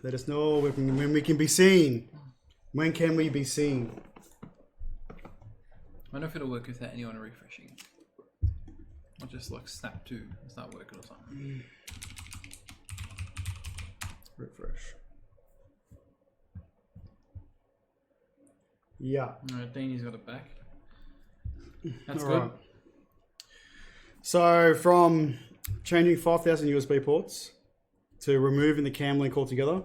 Let us know when we can be seen. When can we be seen? I wonder if it'll work without anyone refreshing. I'll just like snap to and start working or something. Refresh. Yeah. Alright, Deanie's got it back. That's All good. right. So from changing 5,000 USB ports to removing the cam link altogether,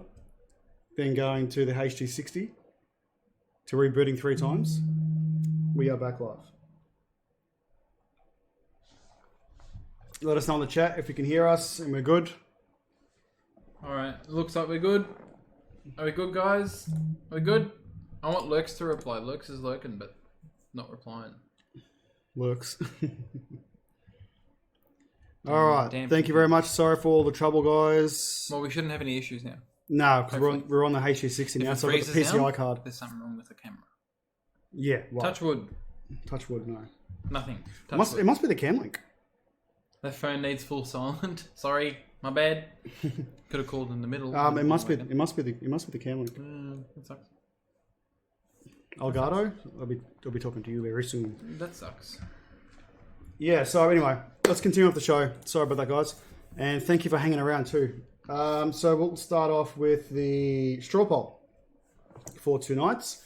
then going to the HD60 to rebooting 3 times, we are back live. Let us know in the chat if you can hear us and we're good. Alright, looks like we're good. Are we good, guys? Are we good? I want Lurks to reply. Lurks is lurking, but not replying. Works. All right. Thank you very much. Sorry for all the trouble, guys. Well, we shouldn't have any issues now. No, because we're on the HD60 now, so I've got the PCI card. There's something wrong with the camera. Yeah. Right. Touch wood. Touch wood, no. Nothing. It must be the cam link. That phone needs full silent. Sorry, my bad. Could have called in the middle. It must be the cam link. That sucks. Elgato, I'll be talking to you very soon. That sucks. Yeah. So anyway, let's continue with the show. Think about that, guys, and thank you for hanging around too. So we'll start off with the straw poll for tonight's.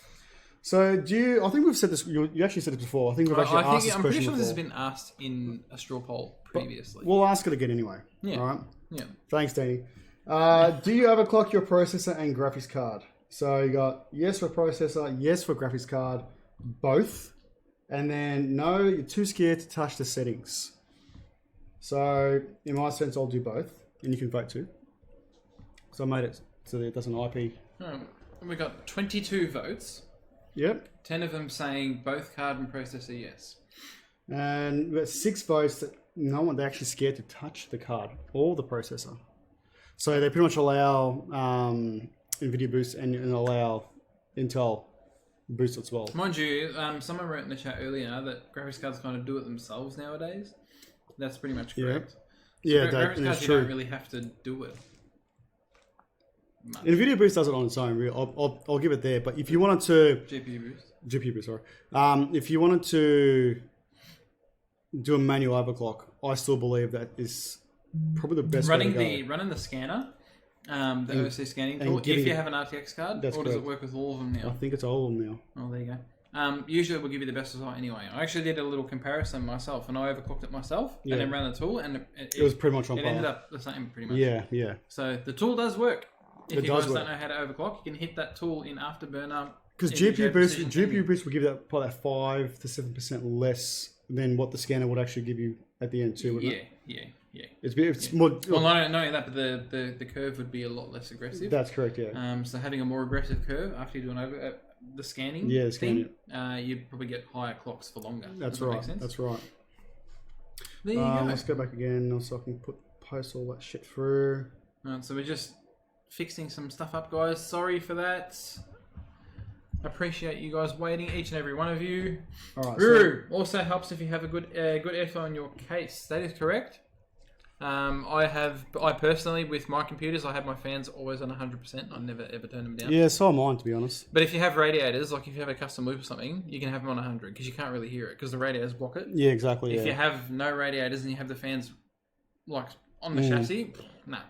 So I think we've said this. You actually said it before. I think we've actually asked this question before. I'm pretty sure this has been asked in a straw poll previously. We'll ask it again anyway. Yeah. All right. Yeah. Thanks, Danny. Do you overclock your processor and graphics card? So you got yes for processor, yes for graphics card, both. And then no, you're too scared to touch the settings. So in my sense, I'll do both. And you can vote too. So I made it so that it doesn't IP. We got 22 votes. Yep. 10 of them saying both card and processor yes. And we got 6 votes that they're actually scared to touch the card or the processor. So they pretty much allow NVIDIA Boost and allow Intel Boost as well. Mind you, someone wrote in the chat earlier that graphics cards kind of do it themselves nowadays. That's pretty much correct. Yeah, so graphics cards, true. You don't really have to do it much. NVIDIA Boost does it on its own. I'll give it there. But if you wanted to... GPU Boost, sorry. If you wanted to do a manual overclock, I still believe that is probably the best way to go. Running the scanner, the OC scanning tool, if you have an RTX card, or does it work with all of them now? I think it's all of them now. Oh, there you go. Usually it will give you the best result anyway. I actually did a little comparison myself, and I overclocked it myself, and then ran the tool, and it was pretty much on par. It ended up the same, pretty much. Yeah. So the tool does work. If you guys don't know how to overclock, you can hit that tool in Afterburner. Because GPU Boost will give you probably that 5 to 7% less than what the scanner would actually give you at the end too, wouldn't it? Yeah. It's more... Well, not only that, but the curve would be a lot less aggressive. That's correct, yeah. So having a more aggressive curve after you're doing the scanning you'd probably get higher clocks for longer. That's right. That's right. There you go. Let's go back again so I can post all that shit through. So we're just fixing some stuff up, guys. Sorry for that. Appreciate you guys waiting, each and every one of you. All right. Also helps if you have a good airflow in your case. That is correct. I personally, with my computers, I have my fans always on 100%. I never ever turn them down. Yeah, so am mine, to be honest. But if you have radiators, like if you have a custom loop or something, you can have them on 100 because you can't really hear it because the radiators block it. Yeah, exactly. If you have no radiators and you have the fans like on the chassis,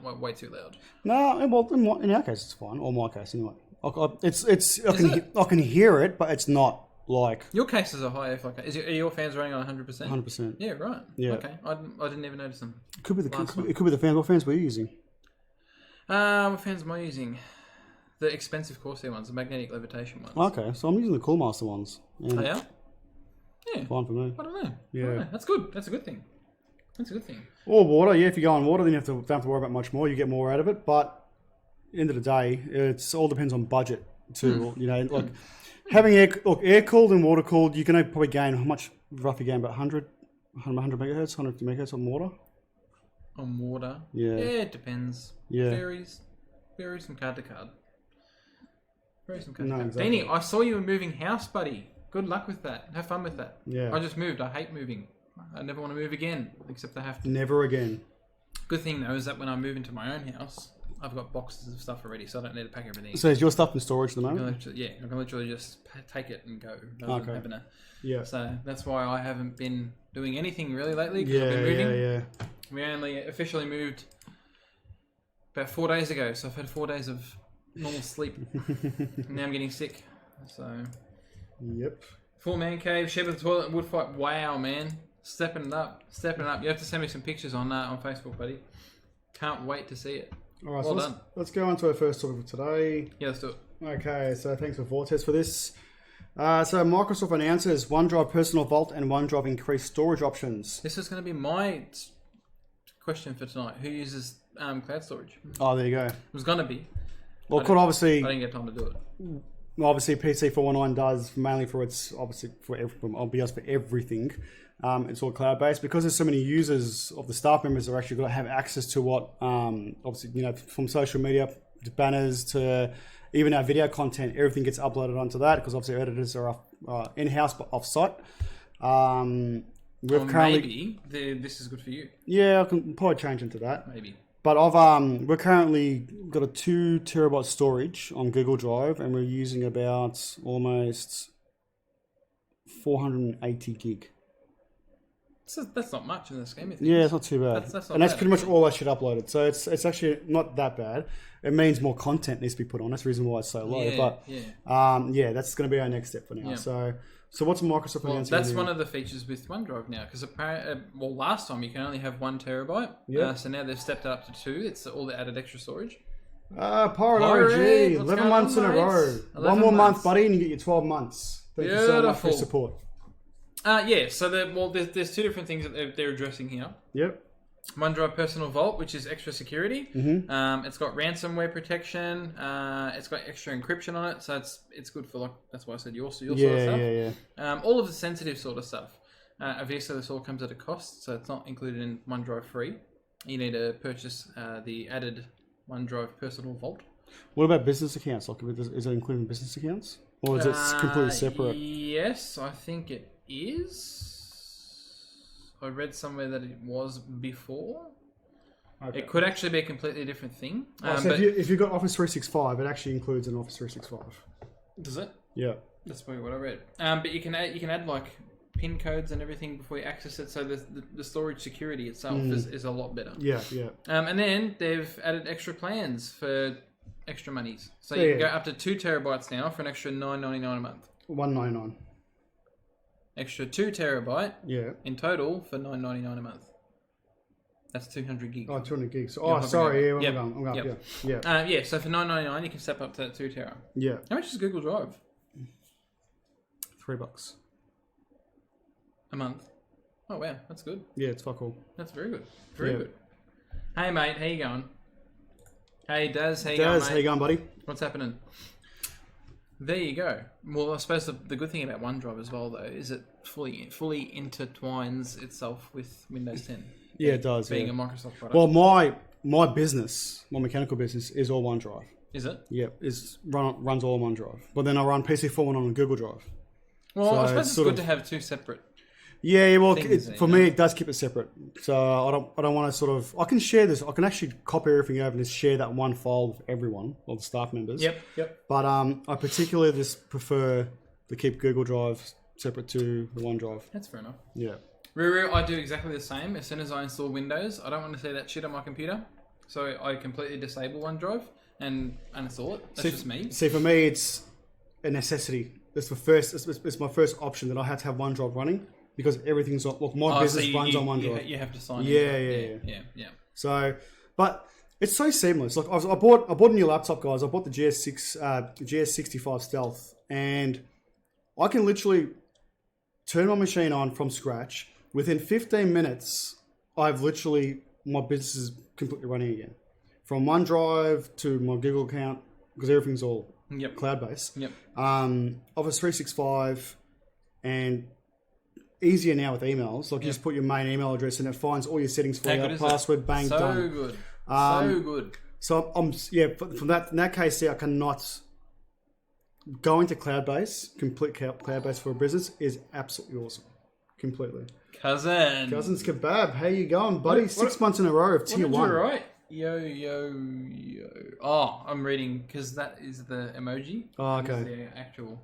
way too loud. No, well, in our case, it's fine. Or my case, anyway. I can hear it, but it's not like... Your cases are high FI. Are your fans running on 100%? 100%. Yeah, right. Yeah. Okay. I didn't even notice them. It could be the fans. What fans were you using? What fans am I using? The expensive Corsair ones, the magnetic levitation ones. Okay, so I'm using the Coolmaster ones. Oh, yeah? Yeah. Fine for me. I don't know. Yeah. That's good. That's a good thing. Or water, yeah. If you go on water, then you don't have to worry about much more. You get more out of it. But at the end of the day, it all depends on budget too. You know, like having air cooled and water cooled, you can probably gain how much roughly gain about 100 megahertz, 150 megahertz on water. On water? Yeah. Yeah, it depends. Yeah. Varies from card to card. Exactly. Danny, I saw you were moving house, buddy. Good luck with that. Have fun with that. Yeah. I just moved. I hate moving. I never want to move again, except I have to. Never again. Good thing though is that when I move into my own house, I've got boxes of stuff already, so I don't need to pack everything. So is your stuff in storage at the I moment? can literally just take it and go. Rather than having to, Yeah. So that's why I haven't been doing anything really lately. Cause Yeah, I've been moving. yeah. We only officially moved about 4 days ago, so I've had 4 days of normal sleep. And now I'm getting sick. So. Yep. Full man cave, shed with the toilet, and wood fight. Wow, man. Stepping it up. You have to send me some pictures on Facebook, buddy. Can't wait to see it. All right, well so done. let's go on to our first topic for today. Yeah, let's do it. Okay, so thanks for Vortex for this. So Microsoft announces OneDrive Personal Vault and OneDrive increased storage options. This is going to be my question for tonight. Who uses cloud storage? Oh, there you go. It was going to be. Well, could obviously... I didn't get time to do it. Obviously, PC419 does mainly for its for everything. It's all cloud based because there's so many users of the staff members are actually going to have access to what obviously from social media to banners to even our video content. Everything gets uploaded onto that because obviously editors are in house but off site. Maybe this is good for you. Yeah, I can probably change into that. Maybe. But we're currently got a 2 terabyte storage on Google Drive, and we're using about almost 480 gig. That's not much in the scheme of things. Yeah, it's not too bad. That's and that's pretty much all I should uploaded. So it's actually not that bad. It means more content needs to be put on. That's the reason why it's so low. That's going to be our next step for now. Yeah. So what's Microsoft announcing? That's one of the features with OneDrive now, because apparently, last time you can only have 1 terabyte. Yeah. So now they've stepped it up to 2. It's all the added extra storage. Pirate OG, 11 months in a row. One more month, buddy, and you get your 12 months. Thank you so much for your support. So there's 2 different things that they're addressing here. Yep. OneDrive Personal Vault, which is extra security. Mm-hmm. It's got ransomware protection. It's got extra encryption on it, so it's good for that's why I said your sort of stuff. Yeah. All of the sensitive sort of stuff. Obviously, this all comes at a cost, so it's not included in OneDrive Free. You need to purchase the added OneDrive Personal Vault. What about business accounts? Like, is it including business accounts, or is it completely separate? Yes, I think it is. I read somewhere that it was before. Okay. It could actually be a completely different thing. So if you've got Office 365, it actually includes an Office 365. Does it? Yeah. That's probably what I read. But you can add like PIN codes and everything before you access it, so the storage security itself is a lot better. Yeah. And then they've added extra plans for extra monies. So you can go up to 2 terabytes now for an extra $9.99 a month. $199. Extra 2 terabyte. Yeah. In total for $9.99 a month. That's 200 gigs. Oh, 200 gigs. Oh, sorry. Yeah, I'm going. Yeah. So for $9.99 you can step up to that 2 tera. Yeah. How much is Google Drive? $3 a month. Oh wow, that's good. Yeah, it's fuck all. That's very good. Very good. Hey mate, how you going? Hey Daz, how you going, mate? How you going, buddy? What's happening? There you go. Well, I suppose the good thing about OneDrive as well, though, is it fully intertwines itself with Windows 10. Yeah, it does. Being a Microsoft product. Well, my business, my mechanical business, is all OneDrive. Is it? Yeah, runs all on OneDrive. But then I run PC419 on Google Drive. Well, I suppose it's good to have 2 separate. Yeah, well, for me, it does keep it separate. So I don't want to I can share this. I can actually copy everything over and just share that one file with everyone, all the staff members. Yep. But I particularly just prefer to keep Google Drive separate to the OneDrive. That's fair enough. Yeah. Ruru, I do exactly the same. As soon as I install Windows, I don't want to see that shit on my computer. So I completely disable OneDrive and uninstall it. That's just me. See, for me, it's a necessity. It's my first option that I have to have OneDrive running. Because everything's on, my business runs on OneDrive. You have to sign in. Yeah. So, but it's so seamless. Like I bought a new laptop, guys. I bought the GS65 Stealth, and I can literally turn my machine on from scratch. Within 15 minutes, my business is completely running again. From OneDrive to my Google account, because everything's all cloud-based. Yep. Office 365, and easier now with emails. Like you just put your main email address and it finds all your settings for you. Password, bang, done. So good. So from that, in that case, I cannot go into cloud-based, complete cloud-based for a business is absolutely awesome. Completely. Cousins Kebab, how you going, buddy? 6 months in a row of tier 1. Right. Yo, yo, yo. Oh, I'm reading because that is the emoji. Oh, That is okay. the actual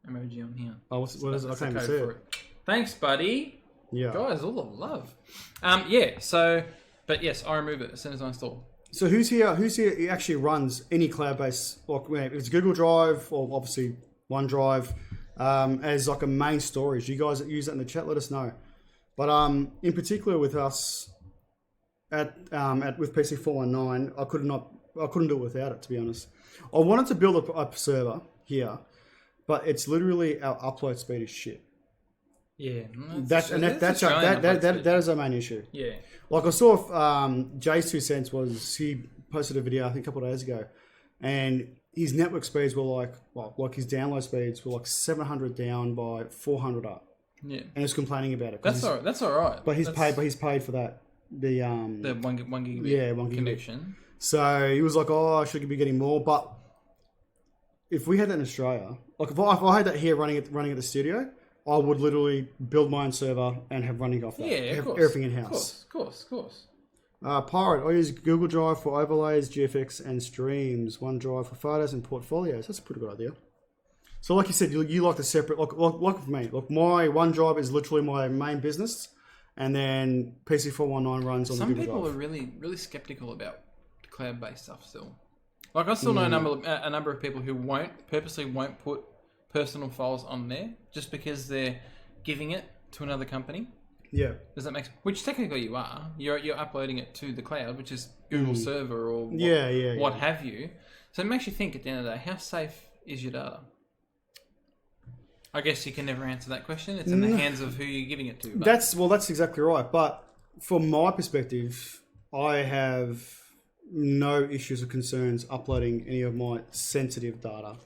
emoji on here. Oh, what is it? I That's the can't even code see for it. Thanks, buddy. Yeah. Guys, all the love. Yeah. So, but yes, I remove it as soon as I install. So who's here? Who actually runs any cloud-based? Like, if it's Google Drive or obviously OneDrive as like a main storage. You guys that use that in the chat, let us know. But in particular with us with PC419, I couldn't do it without it, to be honest. I wanted to build a server here, but it's literally our upload speed is shit. Yeah, That is our main issue. Yeah. Like I saw Jay's 2 cents was he posted a video I think a couple of days ago, and his network speeds were like his download speeds were like 700 down by 400 up. Yeah. And he's complaining about it. That's all right. But he's paid for that. The 1 gigabit 1 gigabit connection. So he was like, "Oh, I should be getting more." But if we had that in Australia, like if I had that here running at the studio, I would literally build my own server and have running off that. Yeah, of have course. everything in house. Of course. Pirate, I use Google Drive for overlays, GFX, and streams. OneDrive for photos and portfolios. That's a pretty good idea. So, like you said, you like the separate. Like for me, like my OneDrive is literally my main business, and then PC419 runs on the Google Drive. Some people are really skeptical about cloud-based stuff still. Like I still know a number of people who purposely won't put personal files on there just because they're giving it to another company. Yeah. Does that make sense? Which technically you are. You're uploading it to the cloud, which is Google server or what have you. So it makes you think at the end of the day, how safe is your data? I guess you can never answer that question. It's in the hands of who you're giving it to. But. That's exactly right. But from my perspective, I have no issues or concerns uploading any of my sensitive data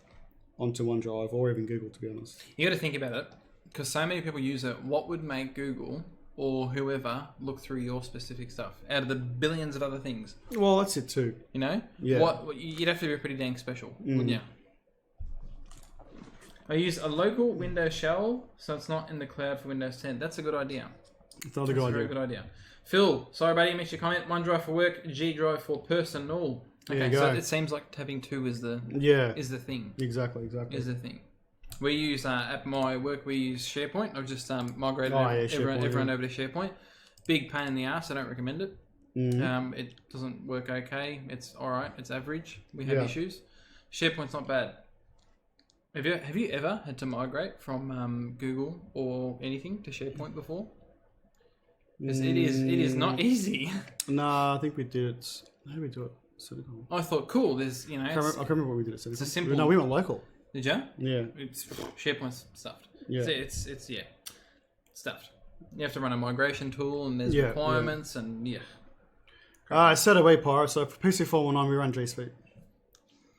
onto OneDrive or even Google, to be honest. You got to think about it because so many people use it. What would make Google or whoever look through your specific stuff out of the billions of other things? Well, that's it too. You know? Yeah. You'd have to be pretty dang special, wouldn't you? I use a local Windows shell, so it's not in the cloud for Windows 10. That's a good idea. It's not a good idea. Very good idea. Phil, sorry buddy, missed your comment. OneDrive for work, G Drive for personal. Okay, so it seems like having two is the thing. Exactly. Is the thing. We use at my work we use SharePoint. I've just migrated everyone over to SharePoint. Big pain in the ass. I don't recommend it. It doesn't work okay. It's all right. It's average. We have issues. SharePoint's not bad. Have you ever had to migrate from Google or anything to SharePoint before? Because it is not easy. Nah, I think we did it. How did we do it? Silicon. I thought, cool. There's I can't remember what we did at Silicon. It's a simple. No, we went local. Did you? Yeah. It's SharePoint's stuffed. Yeah. It's stuffed. You have to run a migration tool and there's requirements and So do we, Pirate. So for PC419, we run G Suite.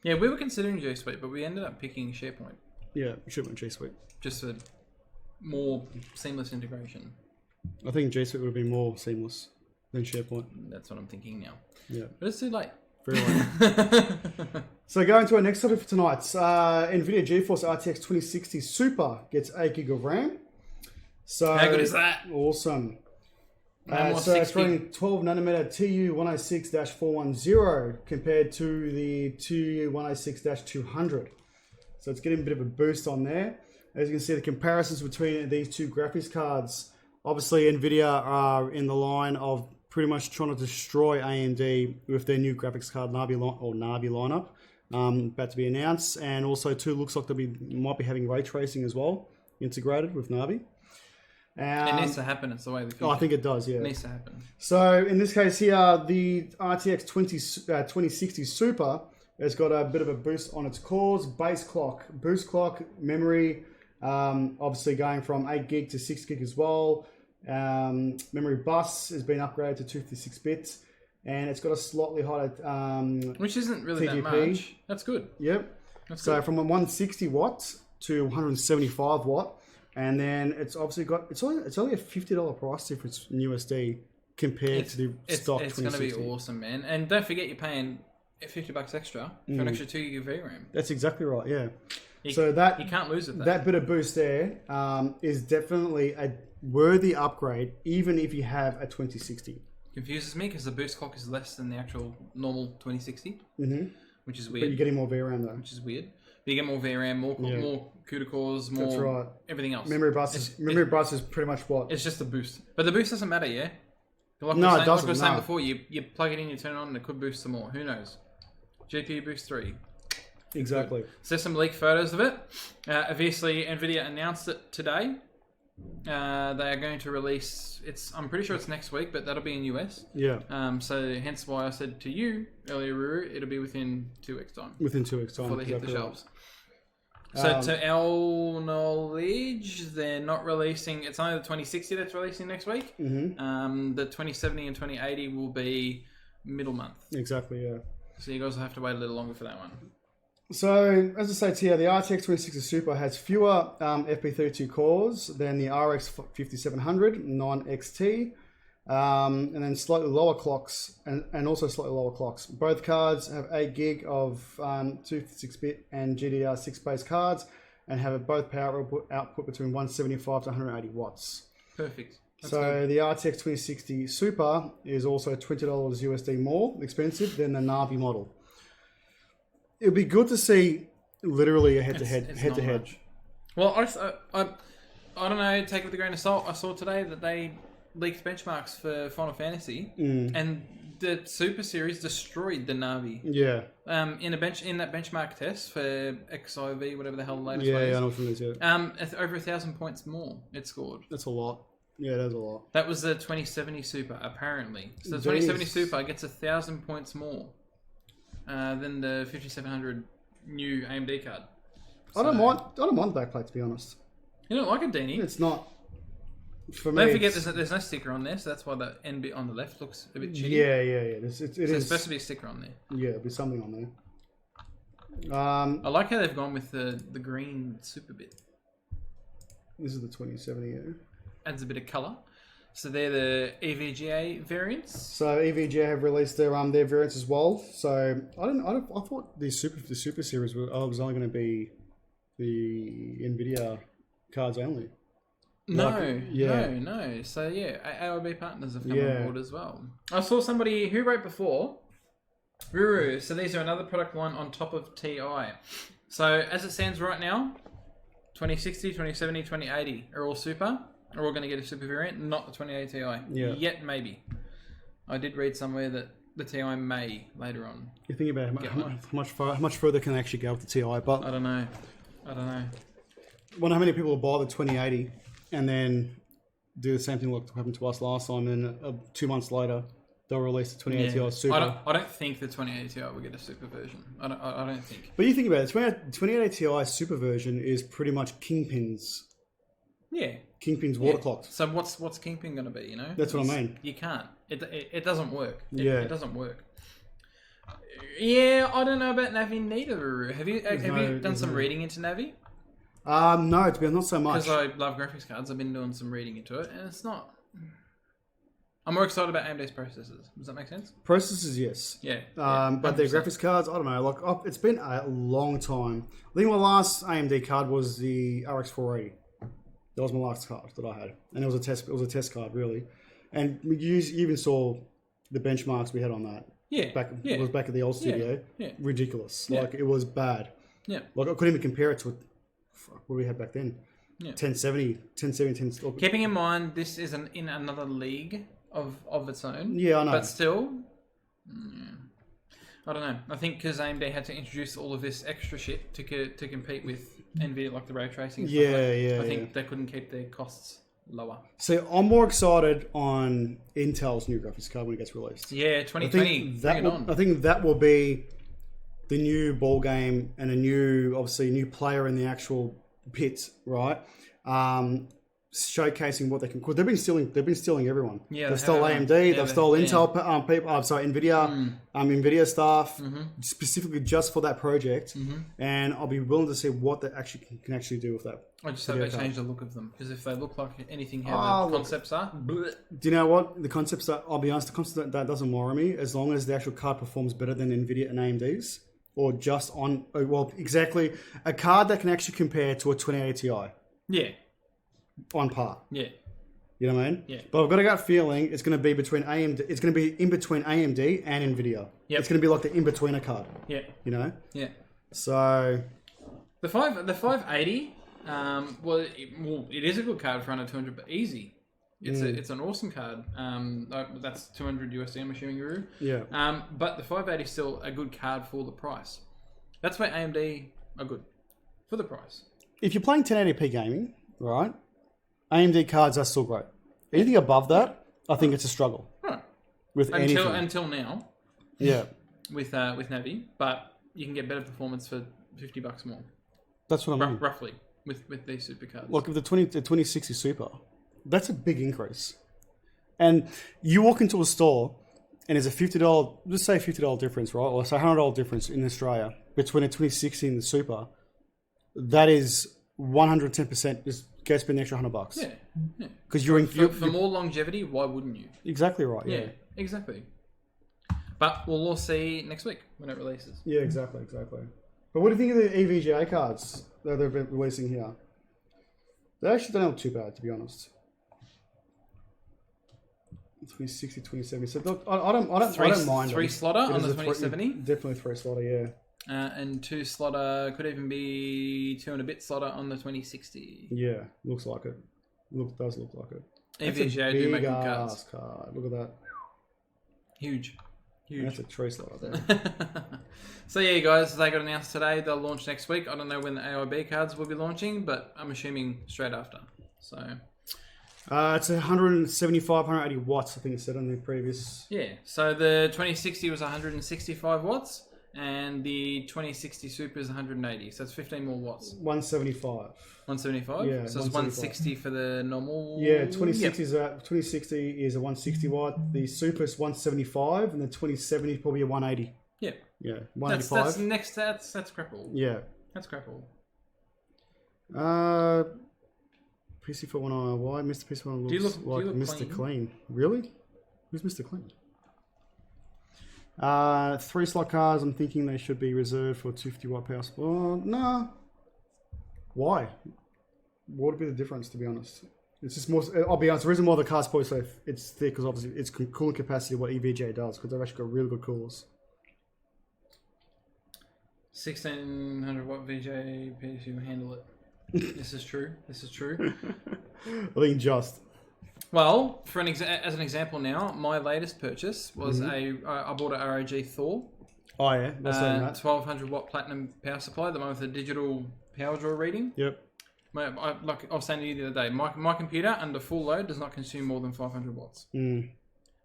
Yeah, we were considering G Suite, but we ended up picking SharePoint. Yeah, we should run G Suite. Just for more seamless integration. I think G Suite would be more seamless than SharePoint. That's what I'm thinking now. Yeah. But it's too late. Very late. So going to our next topic for tonight. NVIDIA GeForce RTX 2060 Super gets 8 gig of RAM. So how good is that? Awesome. So it's running 12 nanometer TU106-410 compared to the TU106-200. So it's getting a bit of a boost on there. As you can see, the comparisons between these two graphics cards. Obviously, NVIDIA are in the line of pretty much trying to destroy AMD with their new graphics card Navi lineup, about to be announced. And also, too, looks like might be having ray tracing as well, integrated with Navi. It needs to happen. It's the way we feel. I think it does, yeah. It needs to happen. So, in this case here, the RTX 2060 Super has got a bit of a boost on its cores. Base clock, boost clock, memory, obviously going from 8 gig to 6 gig as well. Memory bus has been upgraded to 256 bits, and it's got a slightly higher which isn't really TGP. that much. That's good. Yep. That's so good. from 160 watts to 175 watt, and then it's obviously got it's only a $50 price difference in USD compared to the stock 2060. It's going to be awesome, man. And don't forget you're paying $50 extra for an extra 2 gig of VRAM. That's exactly right. Yeah. You can't lose it. That bit of boost there is definitely a worthy upgrade, even if you have a 2060. confuses me because the boost clock is less than the actual normal 2060, which is weird. But you're getting more VRAM though, which is weird. But you get more VRAM, more CUDA cores, more That's right. everything else. Memory bus is pretty much what? It's just the boost, but the boost doesn't matter, yeah. Like it doesn't. Like we were saying before, you plug it in, you turn it on, and it could boost some more. Who knows? GPU boost 3. Exactly. So there's some leaked photos of it. Obviously, Nvidia announced it today. They are going to release. I'm pretty sure it's next week, but that'll be in US. Yeah. So hence why I said to you earlier, Ruru, it'll be within 2 weeks time. Within 2 weeks time Before they hit the exactly shelves. So to our knowledge, they're not releasing. It's only the 2060 that's releasing next week. The 2070 and 2080 will be middle month. Exactly. Yeah. So you guys will have to wait a little longer for that one. So, as I said here, the RTX 2060 Super has fewer FP32 cores than the RX 5700 non-XT, and then slightly lower clocks, and also slightly lower clocks. Both cards have 8 gig of 256-bit and GDDR6 based cards, and have both power output between 175 to 180 watts. Perfect. That's so good. the RTX 2060 Super is also $20 USD more expensive than the Navi model. It would be good to see literally a head-to-head. Well, I don't know, take it with a grain of salt. I saw today that they leaked benchmarks for Final Fantasy, and the Super Series destroyed the Navi. Yeah. In that benchmark test for XIV, whatever the hell the latest Yeah, one is. yeah, I know what it is. It's over 1,000 points more it scored. That's a lot. Yeah, that's a lot. That was the 2070 Super, apparently. So the 2070 Super gets 1,000 points more than the 5700 new AMD card. So, I don't mind the backplate, to be honest. You don't like it, Deanie? It's not. For me, don't forget, there's no sticker on there, so that's why the N bit on the left looks a bit cheaty. Yeah. There's supposed to be a sticker on there. Yeah, there'll be something on there. I like how they've gone with the green super bit. This is the 2070. Yeah. Adds a bit of colour. So they're the EVGA variants. So EVGA have released their variants as well. So I thought the Super Series was only going to be the Nvidia cards only. No. So yeah, AOB partners have come on board as well. I saw somebody who wrote before, Ruru. So these are another product line on top of TI. So as it stands right now, 2060, 2070, 2080 are all super. Are all going to get a super variant, not the 2080 Ti. Yeah. Yet maybe. I did read somewhere that the Ti may later on. You think about how much further can they actually go with the Ti, but I don't know. I wonder how many people will buy the 2080 and then do the same thing like happened to us last time, and 2 months later they'll release the 2080 Ti Super. I don't think the 2080 Ti will get a super version. I don't think. But you think about it, the 2080 Ti Super version is pretty much Kingpin's. Yeah. Kingpin's water clocked. So what's Kingpin going to be, you know? That's what I mean. You can't. It doesn't work. It doesn't work. Yeah, I don't know about Navi neither. Have you done some reading into Navi? No, to be honest, not so much. Because I love graphics cards. I've been doing some reading into it, and it's not... I'm more excited about AMD's processors. Does that make sense? Processors, yes. Yeah. But their graphics cards, I don't know. It's been a long time. I think my last AMD card was the RX 480. That was my last card that I had, and it was a test. It was a test card, really. And you even saw the benchmarks we had on that. Yeah. It was back at the old studio. Yeah. Ridiculous. Yeah. Like, it was bad. Yeah. Like, I couldn't even compare it to what we had back then. Yeah. 1070. Keeping in mind, this is in another league of its own. Yeah, I know. But still, I don't know. I think because AMD had to introduce all of this extra shit to compete with NVIDIA, like the ray tracing. And I think they couldn't keep their costs lower. So I'm more excited on Intel's new graphics card when it gets released. Yeah, 2020. I think that will be the new ball game and obviously new player in the actual pit, right? Showcasing what they can. Cause they've been stealing everyone. Yeah, they've stole AMD. They've stole Intel people. Nvidia. Nvidia staff specifically just for that project. And I'll be willing to see what they actually can actually do with that. I just hope they change the look of them, because if they look like anything how the concepts are. Do you know what the concepts are? I'll be honest. The concept that doesn't worry me as long as the actual card performs better than Nvidia and AMD's, or just on exactly a card that can actually compare to a 2080 Ti. Yeah. On par. Yeah. You know what I mean? Yeah. But I've got a gut feeling it's going to be between AMD. It's going to be in between AMD and Nvidia. Yep. It's going to be like the in-betweener card. Yeah. You know? Yeah. So the 580. Well, it is a good card for under 200, but easy. It's an awesome card. That's 200 USD. I'm assuming, Guru. Yeah. But the 580 is still a good card for the price. That's why AMD are good for the price. If you're playing 1080p gaming, right? AMD cards are still great. Anything above that, I think it's a struggle. Right. With anything. Until now. Yeah. With Navi, but you can get better performance for $50 more. That's what I mean. Roughly with these super cards. Like with the 2060 Super, that's a big increase. And you walk into a store and there's a $50, let's say $50 difference, right? Or say $100 difference in Australia between a 2060 and the Super. That is 110%. Just go spend an extra $100. Yeah. Because you're for more longevity. Why wouldn't you? Exactly right. Yeah. Exactly. But we'll all see next week when it releases. Yeah, exactly. But what do you think of the EVGA cards that they're releasing here? They actually don't look too bad, to be honest. 2060, 2070. So look, I don't mind. 3 slotter on the 2070. Definitely 3 slotter, yeah. And 2 slotter, could even be 2 and a bit slotter on the 2060. Yeah, looks like it. Does look like it. EVGA do make good cards. Card. Look at that. Huge. That's a tree slotter there. So yeah, guys, they got announced today. They'll launch next week. I don't know when the AIB cards will be launching, but I'm assuming straight after. So it's 175, 180 watts, I think it said on the previous. Yeah. So the 2060 was 165 watts. And the 2060 Super is 180, so it's 15 more watts. 175. 175? Yeah. So it's 160 for the normal. Yeah, 2060 is a 160 watt. The Super is 175, and the 2070 is probably a 180. Yeah. Yeah, 185. That's crapple. Yeah. That's crapple. PC419. Why Mr. PC419 looks like Mr. Clean? Really? Who's Mr. Clean? 3 slot cards, I'm thinking they should be reserved for 250 watt power supply. Nah. Why? What would be the difference, to be honest? It's just more, I'll be honest, the reason why the card's probably so it's thick because obviously it's cooling capacity what EVGA does, because they've actually got really good coolers. 1600 watt VJ PC will handle it. This is true. I think just. Well, as an example now, my latest purchase was I bought an ROG Thor. Oh yeah, what's that? 1200 watt platinum power supply, the one with the digital power draw reading. Yep. Like I was saying to you the other day, my computer under full load does not consume more than 500 watts.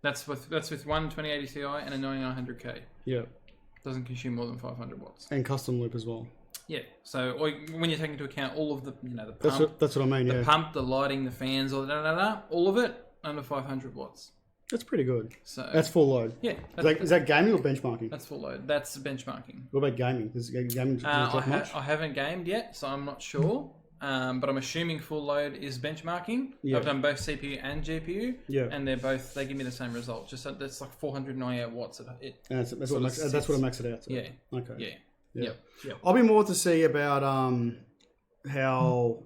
That's with one 2080 Ti and a 9900K. Yep. Doesn't consume more than 500 watts. And custom loop as well. Yeah, so when you take into account all of the, the pump, that's what I mean. The pump, the lighting, the fans, all of it under 500 watts. That's pretty good. So that's full load. Yeah. Is that gaming or benchmarking? That's full load. That's benchmarking. What about gaming? Does gaming drop much? I haven't gamed yet, so I'm not sure. But I'm assuming full load is benchmarking. Yeah. I've done both CPU and GPU. Yeah. And they give me the same result. Just that's like 498 watts. That's what it makes it out to. Yeah. Okay. Yeah. Yeah. Yep. I'll be more to see about how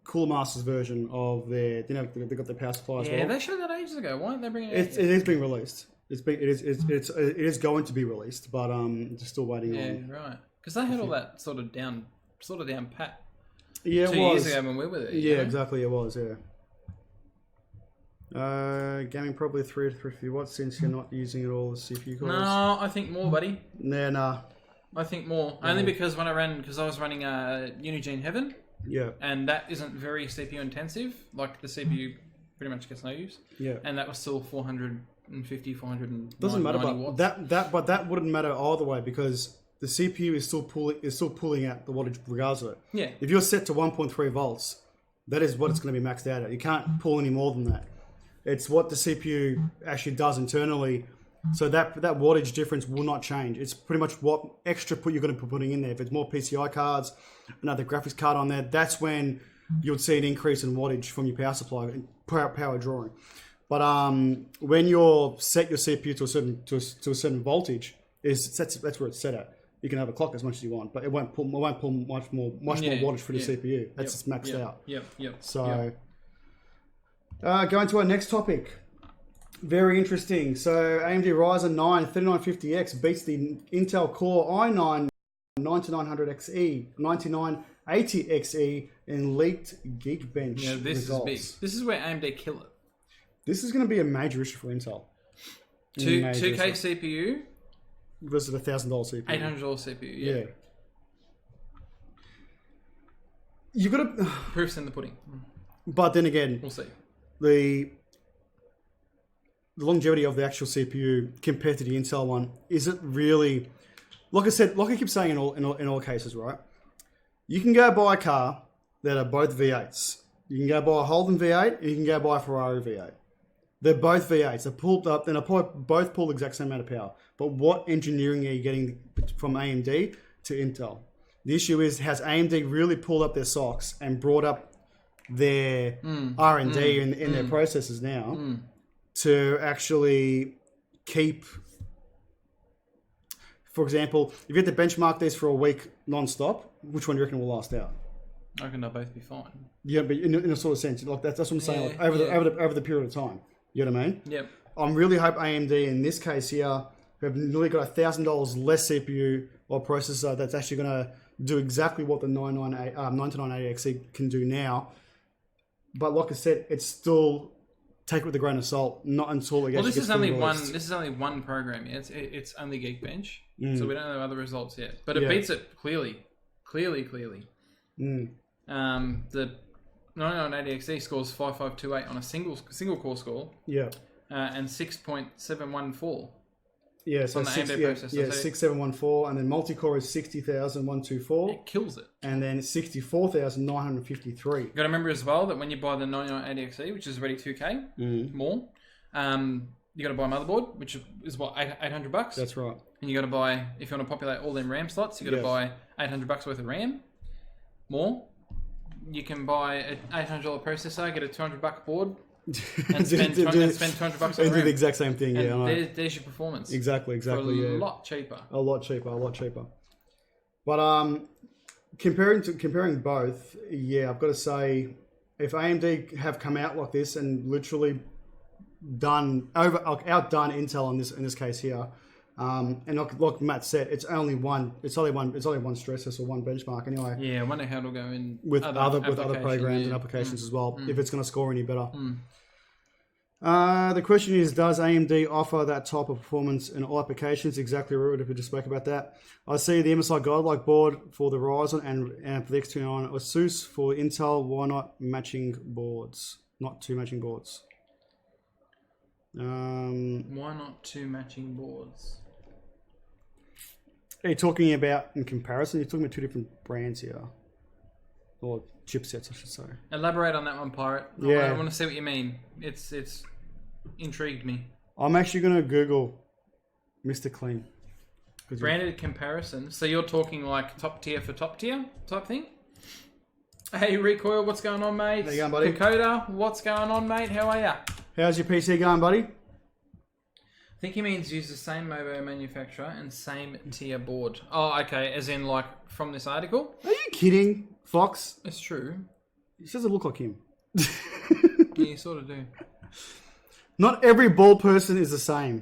Cool Masters version of their, they got their power supply as well. Yeah, they showed that ages ago. Why aren't they bringing it? It is being released. It is going to be released, but just still waiting on. Yeah, right. Because they had all that sort of down pat. Yeah, 2 years ago when we were there. Yeah, exactly. It was. Yeah. Gaming probably 3 to 350 watts since you're not using it all the CPU cores. No, I think more, buddy. Nah. I think more. Only because I was running Unigine Heaven. Yeah. And that isn't very CPU intensive. Like the CPU pretty much gets no use. Yeah. And that was still 450, 490 doesn't matter, but watts. that wouldn't matter either way because the CPU is still pulling out the wattage regardless of it. Yeah. If you're set to 1.3 volts, that is what it's going to be maxed out at. You can't pull any more than that. It's what the CPU actually does internally. So that wattage difference will not change. It's pretty much what extra you're going to be putting in there. If it's more PCI cards, another graphics card on there, that's when you'll see an increase in wattage from your power supply, power drawing. But when you're set your CPU to a certain voltage, that's where it's set at. You can have a clock as much as you want, but it won't pull much more wattage for the CPU. That's just maxed out. Yep. So Going to our next topic. Very interesting. So AMD Ryzen 9 3950X beats the Intel Core i9 9900XE, 9980XE in leaked Geekbench Yeah, this results. is big. This is where AMD kill it. This is going to be a major issue for Intel. 2K CPU versus a $1,000 CPU. $800 CPU. Yeah. You've got to... Proof's in the pudding. But then again... We'll see. The longevity of the actual CPU compared to the Intel one, is it really... Like I said, like I keep saying in all cases, right? You can go buy a car that are both V8s. You can go buy a Holden V8 and you can go buy a Ferrari V8. They're both V8s. They're pulled up, and they both pull the exact same amount of power. But what engineering are you getting from AMD to Intel? The issue is, has AMD really pulled up their socks and brought up their R&D in their processes now to actually keep... For example, if you had to benchmark these for a week non-stop, which one do you reckon will last out? I reckon they'll both be fine. Yeah, but in a sort of sense, like that's what I'm saying. Like over the period of time, you know what I mean? Yep. I'm really hope AMD in this case here have really got $1,000 less CPU or processor that's actually going to do exactly what the 9980XE can do now. But like I said, it's still take it with a grain of salt. Not until it gets. This is only one program. Yeah? It's only Geekbench, so we don't know other results yet. But it beats it clearly. The 9980XE scores 5528 on a single core score. Yeah. And 6.714. Yeah, so on the AMD processor. Yeah, 6714, and then multi-core is 60,124. It kills it. And then 64,953. You got to remember as well that when you buy the 9980XE, which is already 2K more, you got to buy a motherboard, which is what, $800. That's right. And you got to buy, if you want to populate all them RAM slots, you got to buy $800 worth of RAM more. You can buy an $800 processor, get a $200 board, and spend $200 on RAM. Do the exact same thing. And there's your performance. Exactly. For a lot cheaper. A lot cheaper. But comparing both, yeah, I've got to say, if AMD have come out like this and literally outdone Intel in this case here, and like Matt said, it's only one stress test or one benchmark anyway. Yeah, I wonder how it'll go in with other programs and applications as well. If it's going to score any better. The question is, does AMD offer that type of performance in all applications? Exactly right, if we just spoke about that. I see the MSI Godlike board for the Ryzen and for the X29 ASUS. For Intel, why not matching boards? Not two matching boards. Why not two matching boards? Are you talking about in comparison? You're talking about two different brands here. Or chipsets, I should say. Elaborate on that one, Pirate. I want to see what you mean. It's intrigued me. I'm actually going to Google Mr. Clean. Branded comparison. So you're talking like top tier for top tier type thing? Hey, Recoil, what's going on, mate? How you going, buddy? Kokoda, what's going on, mate? How are ya? How's your PC going, buddy? I think he means use the same mobile manufacturer and same tier board. Oh, okay. As in, like, from this article? Are you kidding, Fox? It's true. He doesn't look like him. Yeah, you sort of do. Not every bald person is the same.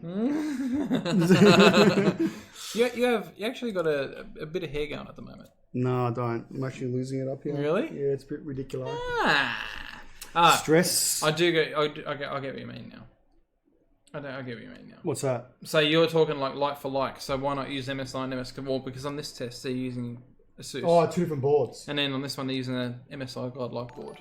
You actually got a bit of hair going at the moment. No, I don't. I'm actually losing it up here. Really? Yeah, it's a bit ridiculous. Stress. I get what you mean now. I get what you mean now. What's that? So you're talking like for like. So why not use MSI and MS? Well, because on this test they're using ASUS. Oh, two different boards. And then on this one they're using an MSI Godlike board.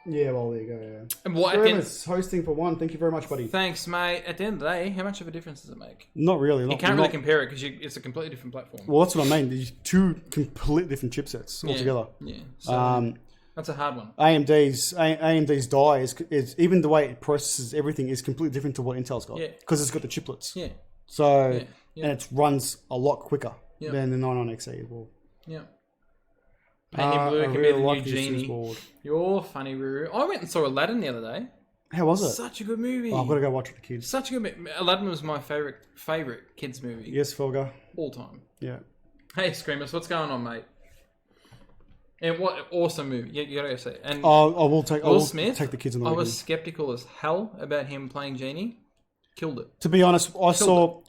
Yeah, well, there you go. Yeah. And what? It's hosting for one. Thank you very much, buddy. Thanks, mate. At the end of the day, how much of a difference does it make? Not really. You can't really compare it because it's a completely different platform. Well, that's what I mean. There's two completely different chipsets altogether. Yeah. So, that's a hard one. AMD's die is even the way it processes everything is completely different to what Intel's got. Yeah. Because it's got the chiplets. Yeah. So and it runs a lot quicker than the 99XE will. Yeah. Painting Blue can be the new Genie. Board. You're funny, Ruru. I went and saw Aladdin the other day. How was it? Such a good movie. Oh, I've got to go watch it with the kids. Such a good movie. Aladdin was my favorite kids movie. Yes, Folger. All time. Yeah. Hey, Screamers, what's going on, mate? And what awesome movie! You gotta go see it. And I will take. Will I will Smith. take the kids on the I was weekend. skeptical as hell about him playing Genie. Killed it. To be honest, I saw.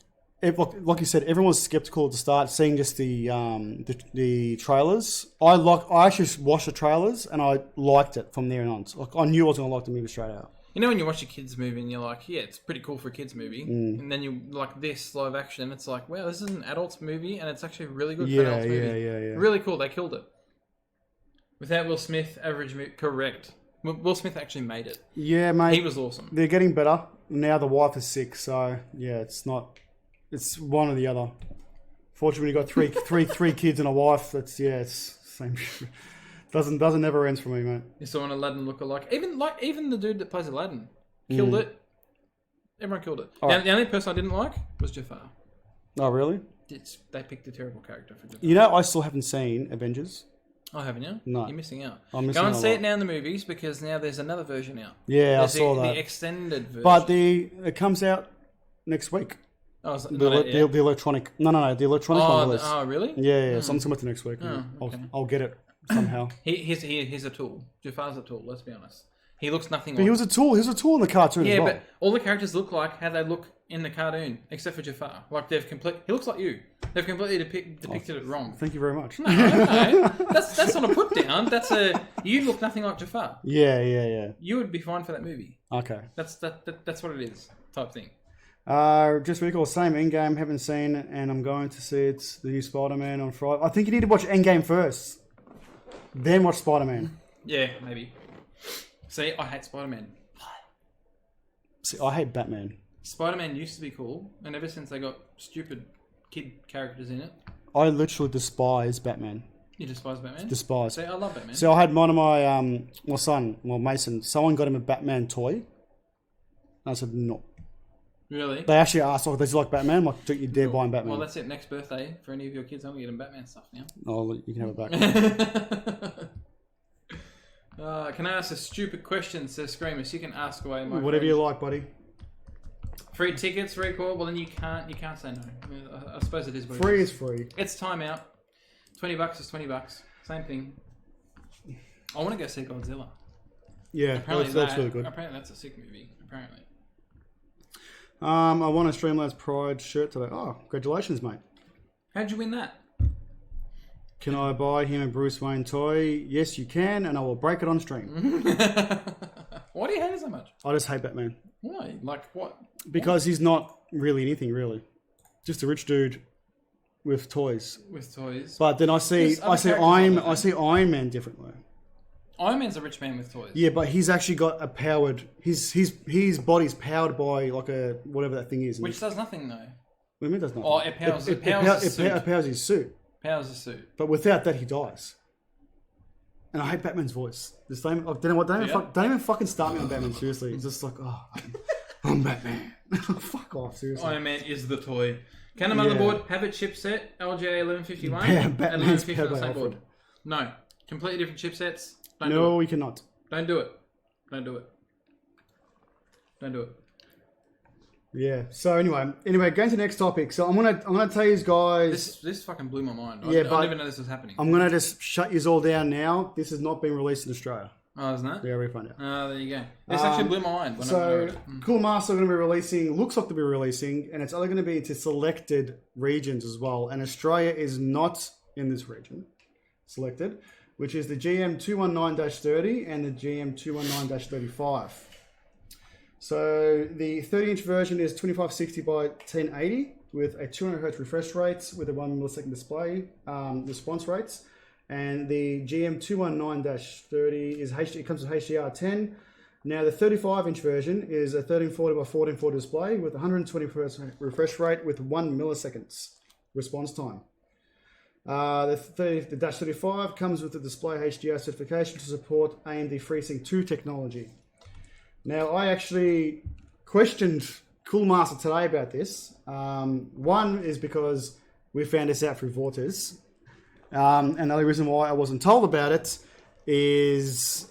Like you said, everyone was skeptical at the start, seeing just the trailers. I actually watched the trailers and I liked it from there on. Like I knew I was gonna like the movie straight out. You know when you watch a kids movie and you're like, yeah, it's pretty cool for a kids movie, and then you like this live action, it's like, wow, this is an adults movie and it's actually really good for an adults movie. Yeah. Really cool. They killed it. Without Will Smith, average movie. Correct. Will Smith actually made it. Yeah, mate. He was awesome. They're getting better now. The wife is sick, so yeah, it's not. It's one or the other. Fortunately, you got three kids and a wife. It's same. Doesn't never ends for me, mate. You saw an Aladdin lookalike. Even the dude that plays Aladdin killed it. Everyone killed it. The only person I didn't like was Jafar. Oh, really? They picked a terrible character for Jafar. You know, I still haven't seen Avengers. Oh, haven't you? No. You're missing out. I'm missing Go and out see it now in the movies because now there's another version out. Yeah, There's I saw that. The extended version. But it comes out next week. Oh, The electronic. No. The electronic one release. Oh, really? Yeah. So I'm coming to next week. okay. I'll get it somehow. He's a tool. Jafar's a tool. Let's be honest. He looks nothing But like. he was a tool. He was a tool in the cartoon as well. But all the characters look like how they look in the cartoon, except for Jafar. Like he looks like you. They've completely depicted it wrong. Thank you very much. No, that's not a put down. You look nothing like Jafar. Yeah. You would be fine for that movie. Okay. That's what it is, type thing. Just really cool. Same Endgame. Haven't seen, and I'm going to see it. The new Spider-Man on Friday. I think you need to watch Endgame first, then watch Spider-Man. Yeah, maybe. See, I hate Spider-Man. See, I hate Batman. Spider-Man used to be cool, and ever since they got stupid kid characters in it, I literally despise Batman. you despise Batman. Despise. See, I love Batman. So I had one of my son, Mason. Someone got him a Batman toy. And I said no. Really? They actually asked, "Oh, does he like Batman?" I'm like, "Don't you dare buy him Batman?" Well, that's it. Next birthday for any of your kids, I'm gonna get them Batman stuff now. Oh, you can have it back. Can I ask a stupid question? Says Screamus. You can ask away. My Whatever friend. you like, buddy. Free tickets, recall. Well, then you can't say no. I mean, I suppose it is what Free it is free. It's time out. $20 is $20. Same thing. I want to go see Godzilla. Yeah, Apparently that's really good. Apparently that's a sick movie. Apparently. I won a Streamlad's Pride shirt today. Oh, congratulations, mate. How'd you win that? Can I buy him a Bruce Wayne toy? Yes, you can, and I will break it on stream. Why do you hate it so much? I just hate Batman. Why? Like what? Because he's not really anything, really. Just a rich dude with toys. With toys. But then I see Iron Man differently. Iron Man's a rich man with toys. Yeah, but he's actually got a powered. His body's powered by like a whatever that thing is. Which does nothing though. What do you mean it does nothing? Oh, it powers his suit. It powers his suit. Powers the suit. But without that, he dies. And I hate Batman's voice. Don't even fucking start me on Batman. Seriously, it's just like, oh, I'm Batman. Fuck off, seriously. Iron Man is the toy. Can the motherboard have a chipset LGA 1151 Yeah, and Batman's 1150 on the same powered by board? No, completely different chipsets. No, we cannot. Don't do it. Don't do it. Don't do it. Yeah. So anyway, going to the next topic. So I'm gonna tell you guys. This fucking blew my mind. Yeah, I but didn't even know this was happening. I'm gonna just shut you all down now. This has not been released in Australia. Oh, isn't it? Yeah, we find out. Oh, there you go. This actually blew my mind. When I So heard it. Cool Master are going to be releasing. Looks like they'll be releasing, and it's only going to be to selected regions as well. And Australia is not in this region selected, which is the GM 219-30 and the GM 219-35. So the 30-inch version is 2560 by 1080 with a 200 Hz refresh rate with a 1 millisecond display response rates. And the GM 219-30 is HD. It comes with HDR10. Now the 35-inch version is a 1340 by 1440 display with 120 Hz refresh rate with 1 milliseconds response time. The Dash 35 comes with the display HDR certification to support AMD FreeSync 2 technology. Now, I actually questioned Cool Master today about this. One is because we found this out through Vortex. And the only reason why I wasn't told about it is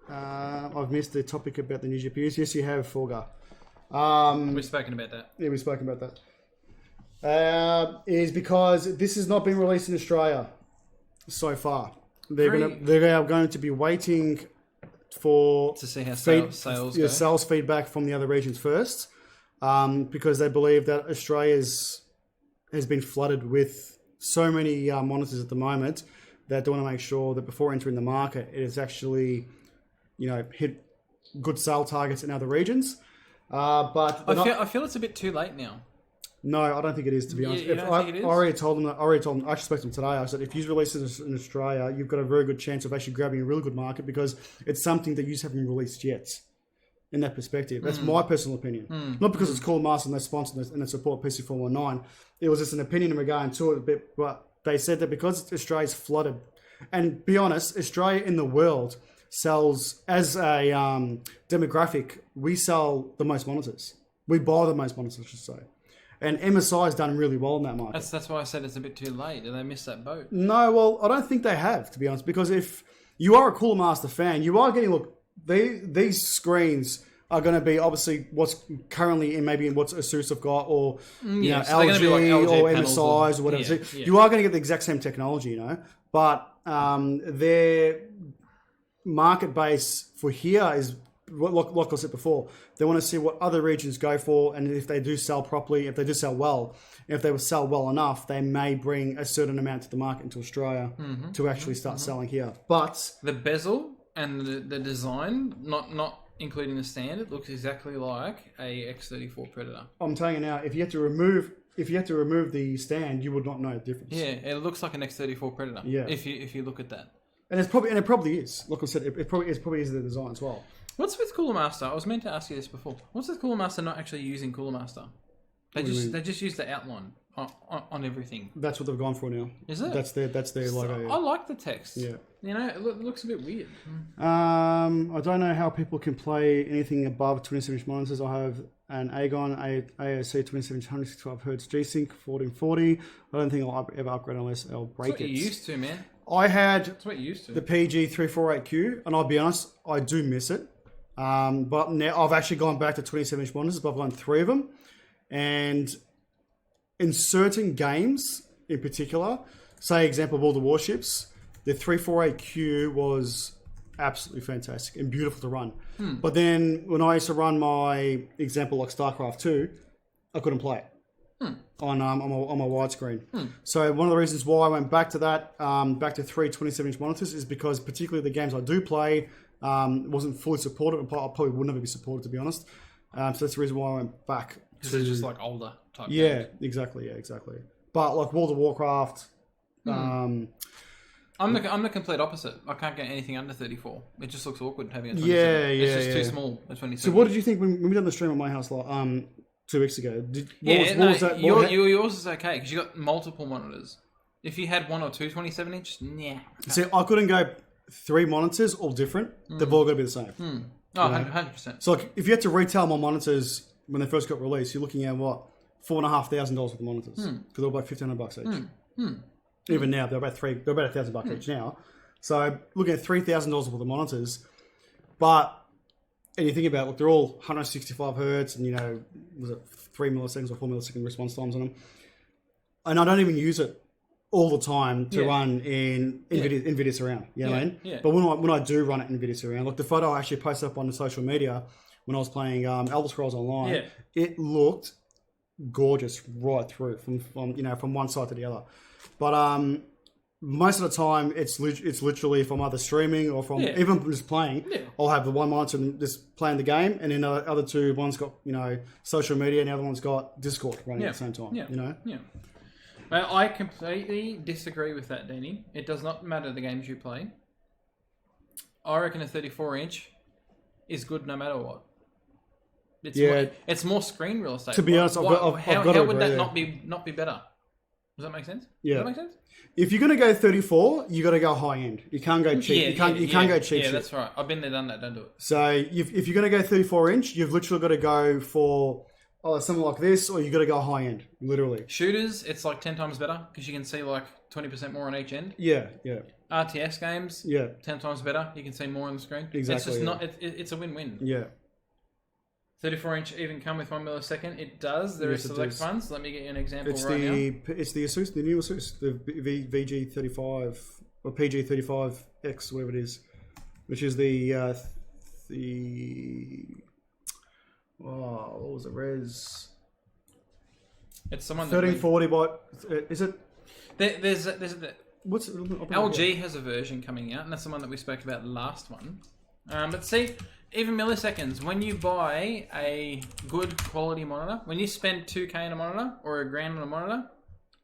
I've missed the topic about the new GPUs. Yes, you have, Forga. We've spoken about that. Yeah, we've spoken about that. Is because this has not been released in Australia so far. they're going to be waiting to see how sales feedback from the other regions first, because they believe that Australia has been flooded with so many monitors at the moment that they want to make sure that before entering the market, it is actually, hit good sale targets in other regions. But I feel it's a bit too late now. No, I don't think it is, to be honest. You don't think it is? I already told them. I actually spoke to them today. I said, if you release this in Australia, you've got a very good chance of actually grabbing a really good market because it's something that you just haven't released yet. In that perspective, that's my personal opinion. Not because it's Cooler Master and they sponsor and they support PC419. It was just an opinion in regard to it. But they said that because Australia's flooded, and be honest, Australia in the world sells as a demographic. We sell the most monitors. We buy the most monitors, I should say. And MSI has done really well in that market. That's why I said it's a bit too late. Did they miss that boat? No, well, I don't think they have, to be honest. Because if you are a Cooler Master fan, you are getting, these screens are going to be obviously what's currently in what Asus have got, or so LG, like LG or MSIs or whatever. Yeah, so you are going to get the exact same technology, But their market base for here is, like I said before, they want to see what other regions go for, and if they do sell properly, if they do sell well, if they will sell well enough, they may bring a certain amount to the market into Australia to actually start selling here. But the bezel and the design, not including the stand, it looks exactly like a X34 Predator. I'm telling you now, if you had to remove the stand, you would not know the difference. Yeah, it looks like an X34 Predator. Yeah. If you look at that. And it probably is. Like I said, it probably is the design as well. What's with Cooler Master? I was meant to ask you this before. What's with Cooler Master not actually using Cooler Master? They just use the outline on everything. That's what they've gone for now. Is it? That's their logo. I like the text. Yeah. It looks a bit weird. I don't know how people can play anything above 27-inch monitors. I have an Agon AOC 2700 65 Hz G-Sync 1440. I don't think I'll ever upgrade unless I'll break That's what you used to, man. I had That's what you used to. the PG348Q, and I'll be honest, I do miss it. But now I've actually gone back to 27-inch monitors, but I've gone 3 of them. And in certain games in particular, say example World of Warships, the 348Q was absolutely fantastic and beautiful to run. But then when I used to run my example like StarCraft 2, I couldn't play it on my widescreen. So one of the reasons why I went back to that, back to 3 27-inch monitors, is because particularly the games I do play wasn't fully supported. I probably would never be supported, to be honest. So that's the reason why I went back. Because it's just like older type games. Yeah, exactly. But like World of Warcraft, I'm the complete opposite. I can't get anything under 34. It just looks awkward having a 27. It's just too small. A 27. So what did you think when we done the stream at my house 2 weeks ago? Yours is okay because you got multiple monitors. If you had 1 or 2 27-inch, nah. See, I couldn't go 3 monitors all different. They've all got to be the same. Oh, 100%. So like, if you had to retail my monitors when they first got released, you're looking at what, $4,500 worth of monitors because they're about $1,500 each. Even now, they're about $1,000 each now. So looking at $3,000 worth of monitors, and you think about it, look, they're all 165 hertz, and was it 3 milliseconds or 4 millisecond response times on them? And I don't even use it all the time to run in NVIDIA Surround. You know what I mean? Yeah. But when I do run it in NVIDIA Surround, like the photo I actually posted up on the social media when I was playing Elder Scrolls Online, it looked gorgeous right through from one side to the other. But most of the time, it's literally if I'm either streaming or from even just playing, I'll have the one monitor and just playing the game, and then the other 2, one's got social media, and the other one's got Discord running at the same time. Yeah. Well, I completely disagree with that, Danny. It does not matter the games you play. I reckon a 34-inch is good no matter what. It's more screen real estate. To be honest, how would that not be better? Does that make sense? Yeah. Does that make sense? If you're going to go 34, you got to go high end. You can't go cheap. You can't go cheap. Yeah, that's right. I've been there, done that. Don't do it. So if you're going to go 34-inch, you've literally got to go for something like this, or you got to go high end. Literally. Shooters, it's like 10 times better because you can see like 20% more on each end. Yeah. RTS games, 10 times better. You can see more on the screen. Exactly. It's just it's a win-win. Yeah. 34-inch even come with 1 millisecond. It does. There are select ones. Let me get you an example now. It's the Asus, the new Asus, the VG35 or PG35X, whatever it is, which is the what was it? Res. It's someone 1340 by. Is it? There's What's LG has a version coming out, and that's the one that we spoke about last one. But see, even milliseconds, when you buy a good quality monitor, when you spend 2K on a monitor or $1,000 on a monitor,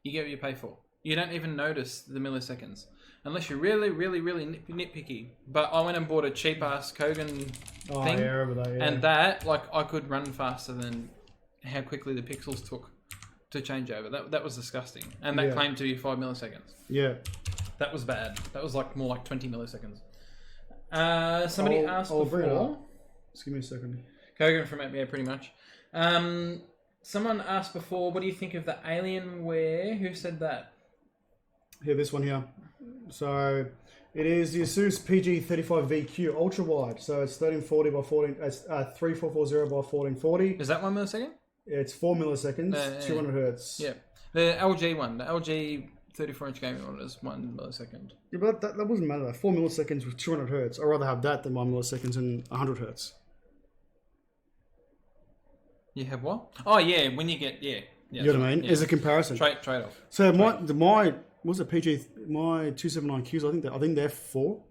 you get what you pay for. You don't even notice the milliseconds. Unless you're really, really, really nitpicky. But I went and bought a cheap-ass Kogan thing. And that, like, I could run faster than how quickly the pixels took to change over. That was disgusting. And that claimed to be 5 milliseconds. Yeah. That was bad. That was like more like 20 milliseconds. Somebody asked before. Just give me a second. Kogan from it, yeah, pretty much. Someone asked before, what do you think of the Alienware? Who said that? Here, this one here. So it is the Asus PG35VQ ultra wide. So it's 1340 by 14. It's 3440 by 1440. Is that 1 millisecond? It's 4 milliseconds, 200 hertz. Yeah, the LG one, the LG 34-inch gaming monitor is 1 millisecond. Yeah, but that doesn't matter. 4 milliseconds with 200 hertz. I'd rather have that than 1 milliseconds and 100 hertz. You have what? Oh yeah, when you get you know what I mean? As a comparison. Trade off. So my what's it, my 279Qs, I think they're 4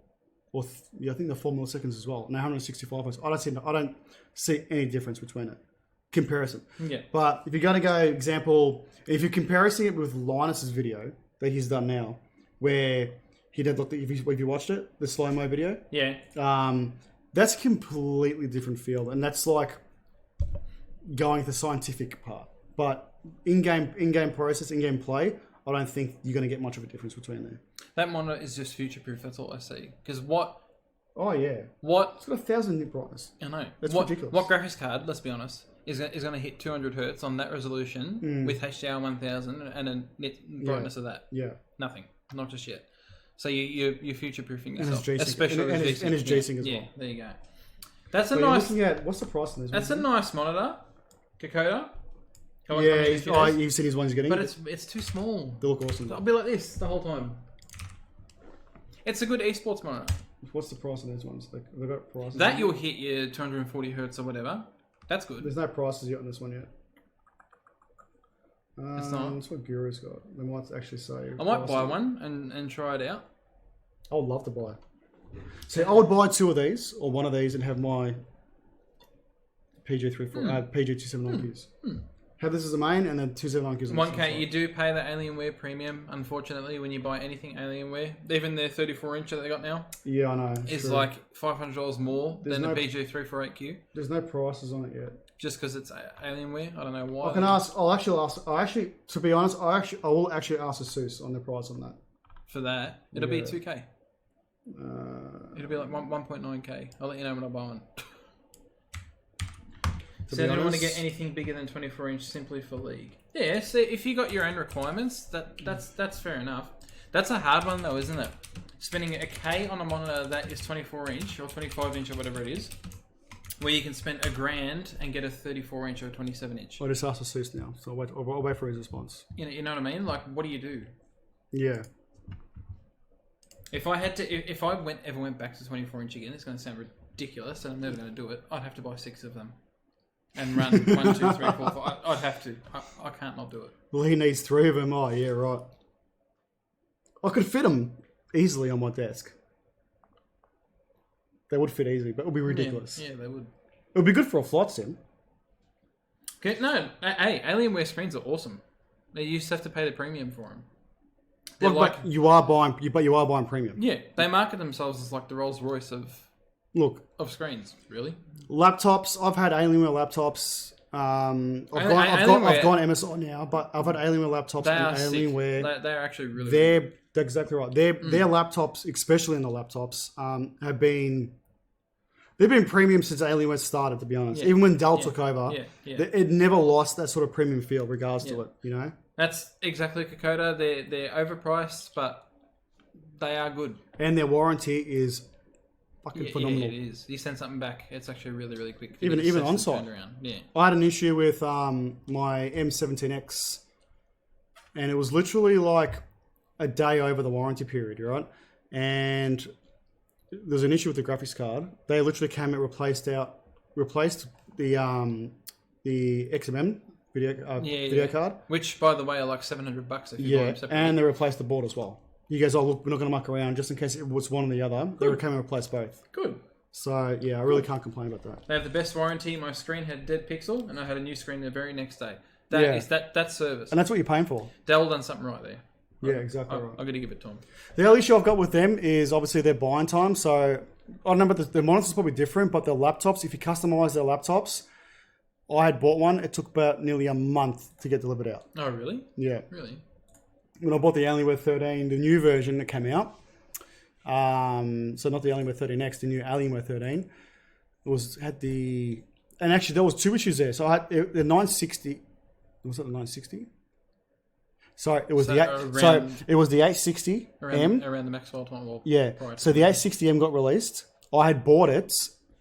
or I think they're 4 milliseconds as well. And 165 hertz. I don't see any difference between it. Comparison. Yeah. But if you're going to go example, if you're comparing it with Linus's video that he's done now, where he did, if you watched it, the slow-mo video. Yeah. That's a completely different field. And that's like going to the scientific part. But in-game process, in-game play, I don't think you're going to get much of a difference between there. That monitor is just future-proof. That's all I see. Because what... Oh, yeah. It's got 1,000 nit brightness. I know. That's ridiculous. What graphics card, let's be honest, is going to hit 200 hertz on that resolution with HDR 1000 and a nit brightness of that? Yeah. Nothing. Not just yet. So you're future-proofing yourself. And it's G-Sync as well. Yeah, there you go. That's a nice... Looking at, what's the price on this? That's a nice monitor. Kokoda. You've seen his one he's getting. But it's too small. They look awesome. I'll be like this the whole time. It's a good esports monitor. What's the price on those ones? They've got prices. That you'll hit your 240 hertz or whatever. That's good. There's no prices yet on this one yet. It's not. That's what Guru's got. They might actually say. I might buy one and try it out. I would love to buy. See, I would buy 2 of these or 1 of these and have my PG279Qs. Have this as a main and then 279Qs. 1K, you do pay the Alienware premium, unfortunately, when you buy anything Alienware. Even their 34-inch that they got now. Yeah, I know. Is like $500 more than the PG348Q. There's no prices on it yet. Just because it's Alienware? I don't know why. I can ask. To be honest, I will actually ask Asus on the price on that. For that? It'll be 2K. It'll be like 1.9K. I'll let you know when I buy one. So I don't want to get anything bigger than 24-inch simply for League. Yeah, so if you got your own requirements, that's fair enough. That's a hard one though, isn't it? Spending a K on a monitor that is 24-inch or 25-inch or whatever it is, where you can spend $1,000 and get a 34-inch or 27-inch. I just asked Asus now, so I'll wait for his response. You know what I mean? Like, what do you do? Yeah. If I ever went back to 24-inch again, it's going to sound ridiculous, and I'm never going to do it. I'd have to buy 6 of them. And run 1, 2, 3, 4, 5. I'd have to. I can't not do it. Well, he needs 3 of them. Oh, yeah, right. I could fit them easily on my desk. They would fit easily, but it would be ridiculous. Yeah, they would. It would be good for a flight sim. Okay, no, hey, Alienware screens are awesome. You just have to pay the premium for them. Look, like, but you are buying premium. Yeah, they market themselves as like the Rolls Royce of screens, really. Laptops. I've had Alienware laptops. I've gone MSI now, but I've had Alienware laptops and Alienware. They're actually really. They're exactly right. Their laptops, especially in the laptops, have been. They've been premium since Alienware started. To be honest, even when Dell took over, it never lost that sort of premium feel, regards to it. You know. That's exactly Kokoda. They're overpriced, but they are good. And their warranty is fucking phenomenal. Yeah, it is. You send something back, it's actually really, really quick. Even on site. Yeah. I had an issue with my M17X, and it was literally like a day over the warranty period, right? and there's an issue with the graphics card. They literally came and replaced the XMM video card, which by the way are like $700 if you buy them separately. And they replaced the board as well. You guys, oh look, we're not going to muck around just in case it was one or the other. Good. They came and replaced both. Good. So yeah, I really can't complain about that. They have the best warranty. My screen had dead pixel, and I had a new screen the very next day. That service, and that's what you're paying for. Dell done something right there. Yeah, exactly right. I'm going to give it to them. The only issue I've got with them is obviously their buying time. So I remember the monitors probably different, but their laptops, if you customize their laptops, I had bought one. It took about nearly a month to get delivered out. Oh, really? Yeah. Really? When I bought the Alienware 13, the new version that came out, so not the Alienware 13X, the new Alienware 13, and actually there was two issues there. So I had the 960. Was it the 960? Sorry, it was it was the 860M around the Maxwell time. Yeah. So the 860M got released. I had bought it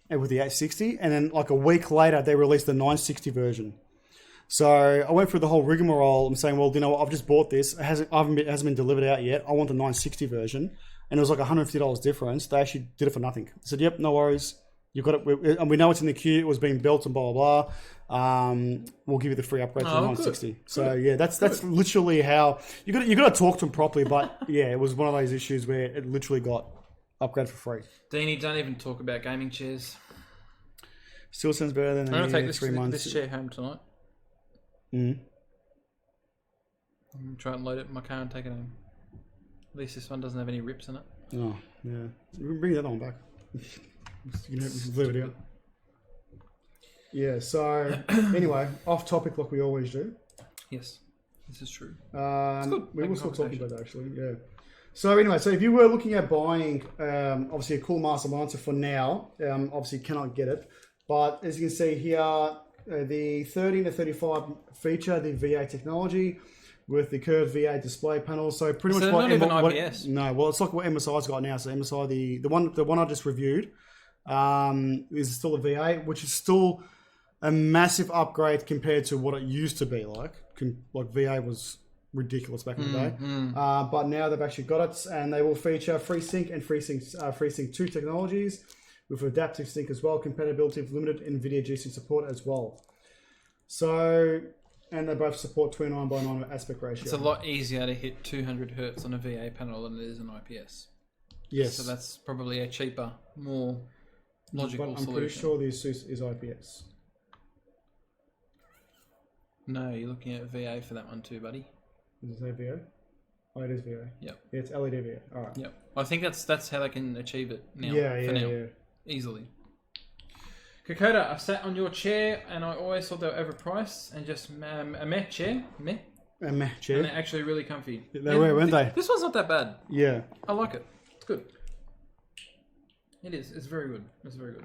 with the 860, and then like a week later they released the 960 version. So I went through the whole rigmarole. I'm saying, well, you know what? I've just bought this. It hasn't been delivered out yet. I want the 960 version, and it was like $150 difference. They actually did it for nothing. I said, yep, no worries. You've got it, and we know it's in the queue. It was being built and blah blah blah. We'll give you the free upgrade to the 960. Good. So yeah, that's literally how you got to talk to them properly. But yeah, it was one of those issues where it literally got upgraded for free. Deanie, don't even talk about gaming chairs. Still sounds better than I'm gonna take this chair home tonight. I'm gonna try and load it in my car and take it home. At least this one doesn't have any rips in it. Oh yeah, bring the other one back. You can have the video. Yeah, so anyway, off topic like we always do. Yes, this is true. We will still talking about that actually, yeah. So anyway, so if you were looking at buying obviously a Cool Master monitor for now, obviously you cannot get it. But as you can see here, the 13 to 35 feature the VA technology with the curved VA display panel. So pretty much not even IPS. Well, it's like what MSI's got now. So MSI, the one I just reviewed, is still a VA, which is still a massive upgrade compared to what it used to be like. Like VA was ridiculous back in the day, but now they've actually got it, and they will feature FreeSync and FreeSync 2 technologies with adaptive sync as well, compatibility with limited NVIDIA G-Sync support as well. So, and they both support 29:9 aspect ratio. It's a lot easier to hit 200 hertz on a VA panel than it is an IPS. Yes. So that's probably a cheaper, more logical solution. I'm pretty sure the Asus is IPS. No, you're looking at VA for that one too, buddy. Does it say VA? Oh, it is VA. Yep. Yeah, it's LED VA. All right. Yep. I think that's how they can achieve it now. Yeah. Easily. Kokoda, I sat on your chair and I always thought they were overpriced and just a meh chair. Meh? A meh chair. And they're actually really comfy. They were, weren't they? This one's not that bad. Yeah. I like it. It's good. It is. It's very good. It's very good.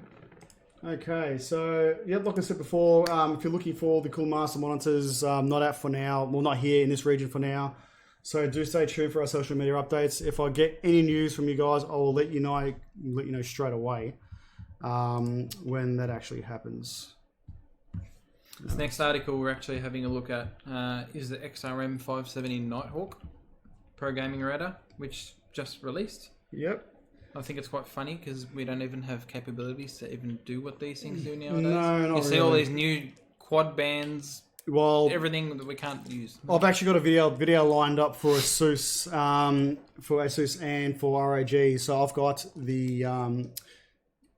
Okay, so yeah, like I said before, if you're looking for the Cool Master monitors, not out for now. Well, not here in this region for now. So do stay tuned for our social media updates. If I get any news from you guys, I will let you know straight away when that actually happens. This next article we're actually having a look at is the XRM 570 Nighthawk Pro Gaming Router, which just released. Yep. I think it's quite funny because we don't even have capabilities to even do what these things do nowadays. No, not You see all these new quad bands, everything that we can't use. I've actually got a video lined up for Asus, and for ROG. So I've got the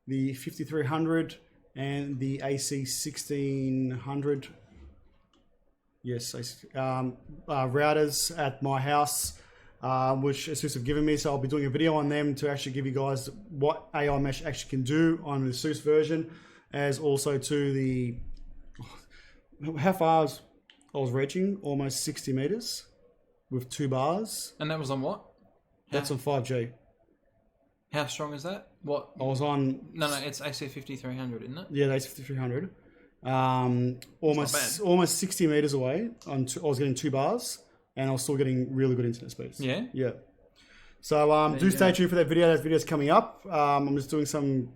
5300 and the AC 1600. Yes, routers at my house. Which Asus have given me, so I'll be doing a video on them to actually give you guys what AI Mesh actually can do on the Asus version, as also to the how far I was reaching, almost 60 meters with 2 bars. And that was on what? That's on 5G. How strong is that? What? I was on... No, it's AC 5300, isn't it? Yeah, the AC 5300. Almost 60 meters away. I was getting 2 bars. And I was still getting really good internet speeds. Yeah? Yeah. So do stay tuned for that video. That video's coming up. I'm just doing some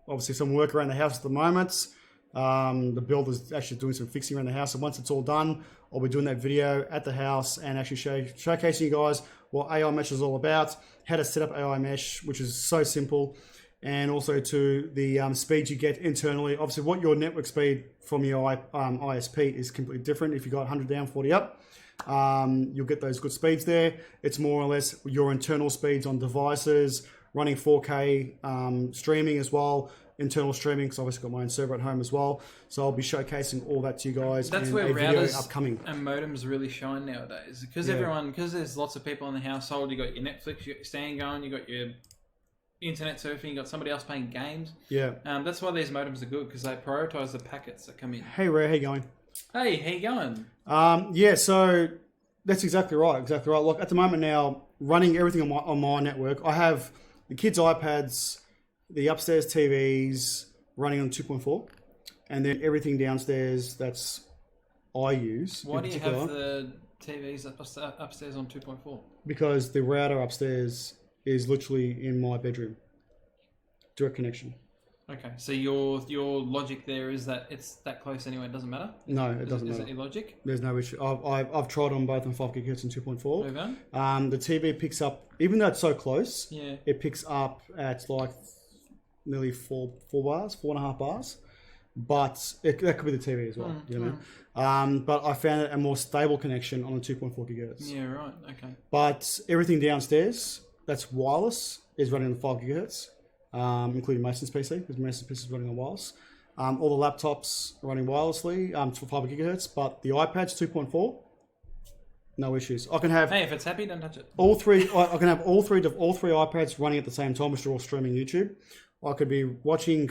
work around the house at the moment. The builder's actually doing some fixing around the house. And once it's all done, I'll be doing that video at the house and actually showcasing you guys what AI Mesh is all about, how to set up AI Mesh, which is so simple, and also to the speeds you get internally. Obviously, what your network speed from your ISP is completely different. If you got 100 down, 40 up, you'll get those good speeds there. It's more or less your internal speeds on devices, running 4K streaming as well. Internal streaming, because I've obviously got my own server at home as well. So I'll be showcasing all that to you guys. That's in where a video routers upcoming. and modems really shine nowadays. Because there's lots of people in the household. You got your Netflix, you got your stand going, you got your internet surfing, you got somebody else playing games. Yeah. That's why these modems are good, because they prioritize the packets that come in. Hey Ray, how you going? Hey, how you going? Yeah, so that's exactly right. Exactly right. Look, at the moment now, running everything on my network, I have the kids' iPads, the upstairs TVs running on 2.4, and then everything downstairs that's I use. Why do you have the TVs upstairs on 2.4? Because the router upstairs is literally in my bedroom. Direct connection. Okay, so your logic there is that it's that close anyway, it doesn't matter? No, it doesn't matter. Is it your logic? There's no issue. I've tried on both on 5 GHz and 2.4. Move on. The TV picks up, even though it's so close, yeah, it picks up at like nearly 4.5 bars. But that could be the TV as well, you know. But I found it a more stable connection on a 2.4 GHz. Yeah, right, okay. But everything downstairs that's wireless is running on 5 GHz. Including Mason's PC, because Mason's PC is running on wireless. All the laptops are running wirelessly for 5 GHz, but the iPad's 2.4, no issues. I can have. Hey, if it's happy, don't touch it. All three. I can have all three iPads running at the same time, which are all streaming YouTube. I could be watching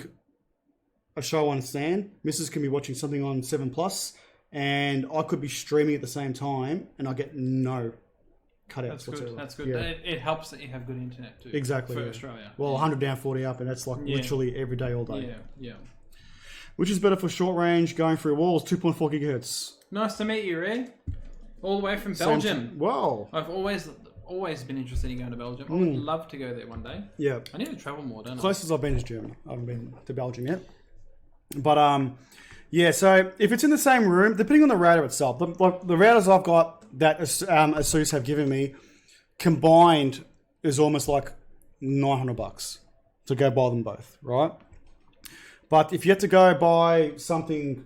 a show on Stan. Mrs. can be watching something on 7+, and I could be streaming at the same time, and I get no cutouts. That's good. whatsoever. That's good. Yeah. It helps that you have good internet too. Exactly. For Australia. Well, 100 down, 40 up, and that's like literally every day, all day. Yeah. Which is better for short range, going through walls, 2.4 GHz. Nice to meet you, Ray. All the way from Belgium. Wow. I've always been interested in going to Belgium. I would love to go there one day. Yeah. I need to travel more, don't I? Closest I've been is Germany. I haven't been to Belgium yet. But yeah, so if it's in the same room, depending on the router itself, the routers I've got that ASUS have given me, combined is almost like $900 to go buy them both, right? But if you had to go buy something,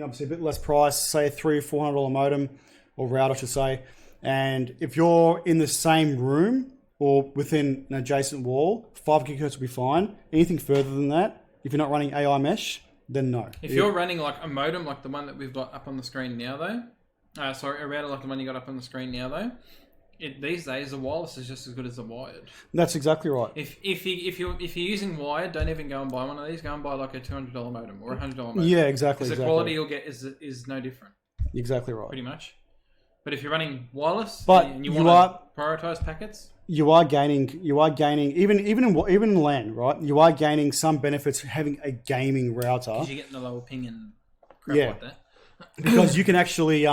obviously a bit less price, say $300-$400 modem or router, I should say, and if you're in the same room or within an adjacent wall, 5 GHz will be fine. Anything further than that, if you're not running AI Mesh, then no. If you're running like a modem like the one that we've got up on the screen now, though, a router like the one you got up on the screen now, though. These days, the wireless is just as good as the wired. That's exactly right. If you're using wired, don't even go and buy one of these. Go and buy like a $200 modem or a $100 modem. Yeah, exactly. Because the quality you'll get is no different. Exactly right. Pretty much. But if you're running wireless and you want to prioritize packets, you are gaining even in LAN, right? You are gaining some benefits from having a gaming router. Because you're getting the lower ping and crap like that. Because you can actually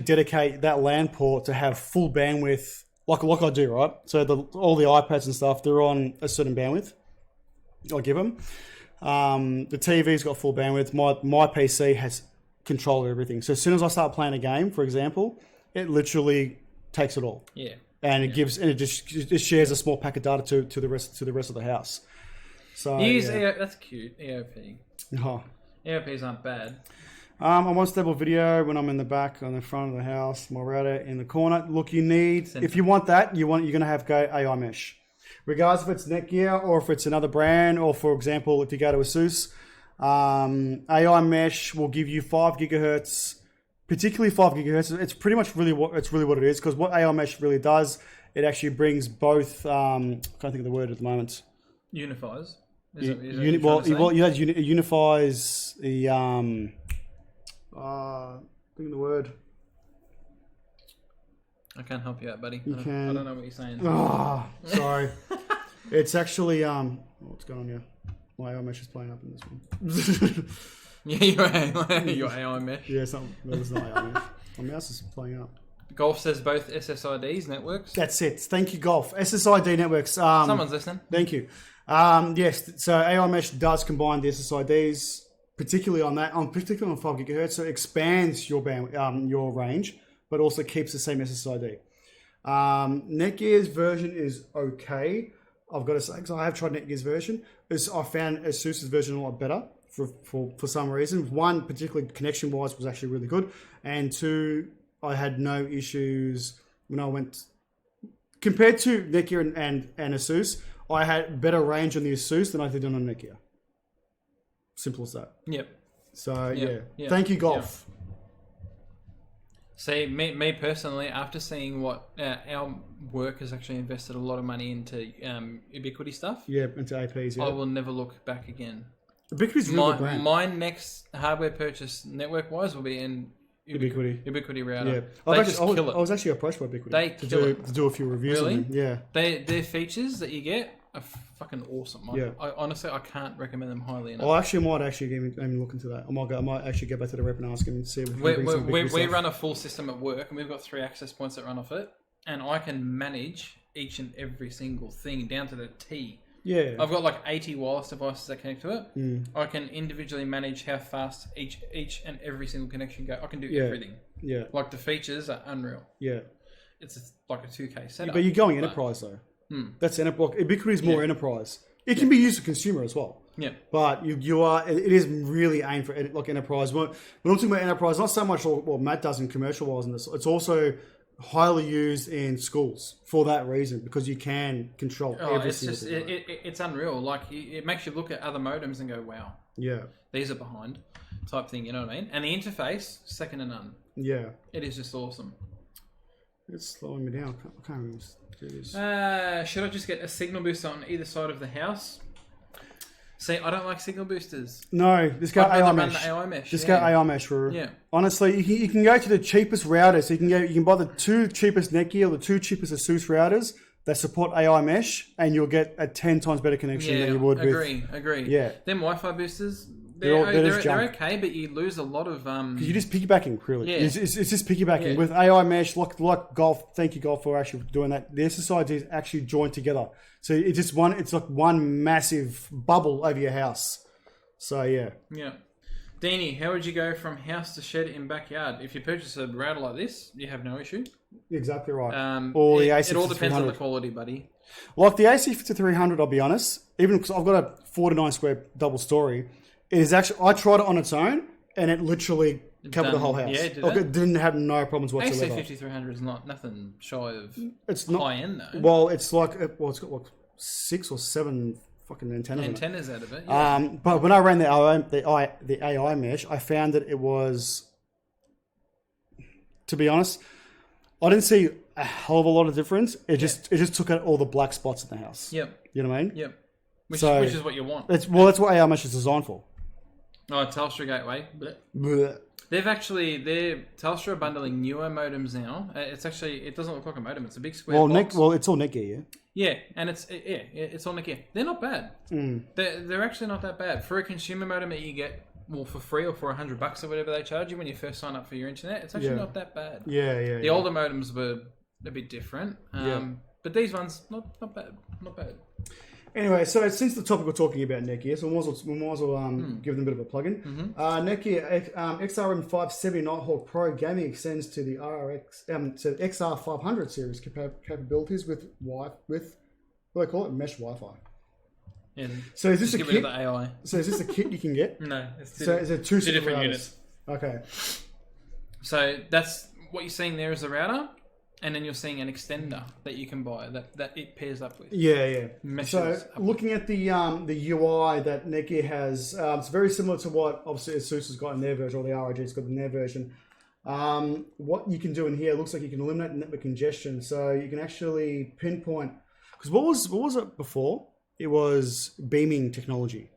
dedicate that LAN port to have full bandwidth, like I do, right? So all the iPads and stuff, they're on a certain bandwidth. I give them. The TV's got full bandwidth. My PC has control of everything. So as soon as I start playing a game, for example, it literally takes it all. Yeah. And it just shares a small packet of data to the rest of the house. So that's cute. EOP. Oh. EOPs aren't bad. I want stable video when I'm in the back, on the front of the house, my router in the corner. Look, if you want that, you're going to have to go AI Mesh. Regardless if it's Netgear or if it's another brand, or for example, if you go to ASUS, AI Mesh will give you 5 GHz, particularly 5 GHz. It's pretty much really what it is, because what AI Mesh really does, it actually brings both. Can't think of the word at the moment. Unifies. It unifies the. Think of the word. I can't help you out, buddy. I don't know what you're saying. Sorry. It's actually what's going on here? My AI Mesh is playing up in this one. Yeah, your AI Mesh. Yeah, it's not AI Mesh. My mouse is playing up. Golf says both SSIDs networks. That's it. Thank you, Golf. SSID networks. Someone's listening. Thank you. Yes, so AI Mesh does combine the SSIDs. particularly on 5 gigahertz, so it expands your your range, but also keeps the same SSID. Netgear's version is okay. I've got to say, because I have tried Netgear's version, I found ASUS's version a lot better for some reason. One, particularly connection-wise, was actually really good, and two, I had no issues when I went compared to Netgear and ASUS. I had better range on the ASUS than I did on Netgear. Simple as that. Yep. So yeah. Thank you, Golf. Yep. See, me personally, after seeing what our work has actually invested a lot of money into Ubiquiti stuff. Yeah, into APs. Yeah. I will never look back again. Ubiquiti's really good brand. My next hardware purchase, network-wise, will be in Ubiquiti router. Yeah, I was actually approached by Ubiquiti to do a few reviews. Really? On them. Yeah. Their features that you get are fucking awesome. I honestly, I can't recommend them highly enough. I might actually even look into that. I might actually go back to the rep and ask him and see if we run a full system at work, and we've got 3 access points that run off it, and I can manage each and every single thing down to the T. Yeah, I've got like 80 wireless devices that connect to it. I can individually manage how fast each and every single connection go. I can do everything. Yeah, like the features are unreal. Yeah, it's like a 2K setup. But you're going enterprise though. That's enterprise. Ubiquiti is more enterprise. It can be used for consumer as well. Yeah, but you are. It is really aimed for like enterprise. When I'm talking about enterprise, not so much what Matt does in commercial wise, and this. It's also highly used in schools for that reason, because you can control every single thing. It's unreal. Like, it makes you look at other modems and go, wow, these are behind, type thing, you know what I mean? And the interface, second to none. Yeah, it is just awesome. It's slowing me down. I can't even do this. Should I just get a signal booster on either side of the house? See, I don't like signal boosters. No, just go AI mesh. Just go AI mesh. Honestly, you can go to the cheapest router. So you can buy the 2 cheapest Netgear or the 2 cheapest ASUS routers that support AI mesh, and you'll get a 10 times better connection than you would agree. Yeah, them Wi-Fi boosters. They're okay, but you lose a lot of because you're just piggybacking, really. Yeah. It's just piggybacking with AI mesh, like Golf. Thank you, Golf, for actually doing that. The SSID is actually joined together, so it's like one massive bubble over your house. So yeah. Deanie, how would you go from house to shed in backyard? If you purchase a router like this, you have no issue. Exactly right. It all depends on the quality, buddy. Like the AC5300, I'll be honest, even because I've got a 49 square double story. It is actually, I tried it on its own, and it literally covered the whole house. Yeah, it didn't have no problems whatsoever. AC5300 is nothing shy of high end though. Well, it's like it's got 6 or 7 fucking antennas out of it. Yeah. But when I ran the AI mesh, I found that it was, to be honest, I didn't see a hell of a lot of difference. It just took out all the black spots in the house. Yep. You know what I mean? Yep. Which is what you want. That's what AI mesh is designed for. Oh, Telstra Gateway. Blech. They're Telstra are bundling newer modems now. It doesn't look like a modem. It's a big square box. It's all Netgear, yeah? Yeah, and it's all Netgear. They're not bad. They're actually not that bad. For a consumer modem that you get for free or for $100 or whatever they charge you when you first sign up for your internet, it's actually not that bad. Yeah. The older modems were a bit different. But these ones, not bad. Not bad. Anyway, so since the topic we're talking about Netgear, so we might as well give them a bit of a plug-in. Netgear XRM570 Nighthawk Pro gaming extends to the XR500 series capabilities with what do they call it? Mesh Wi-Fi. Yeah. So is this a kit? Rid of the AI. So is this a kit you can get? No. Is it two different units? Okay. So that's what you're seeing there is the router. And then you're seeing an extender that you can buy that it pairs up with. Yeah. So looking at the UI that Netgear has, it's very similar to what obviously ASUS has got in their version, or the ROG's got in their version. What you can do in here looks like you can eliminate network congestion. So you can actually pinpoint, because what was it before? It was beaming technology.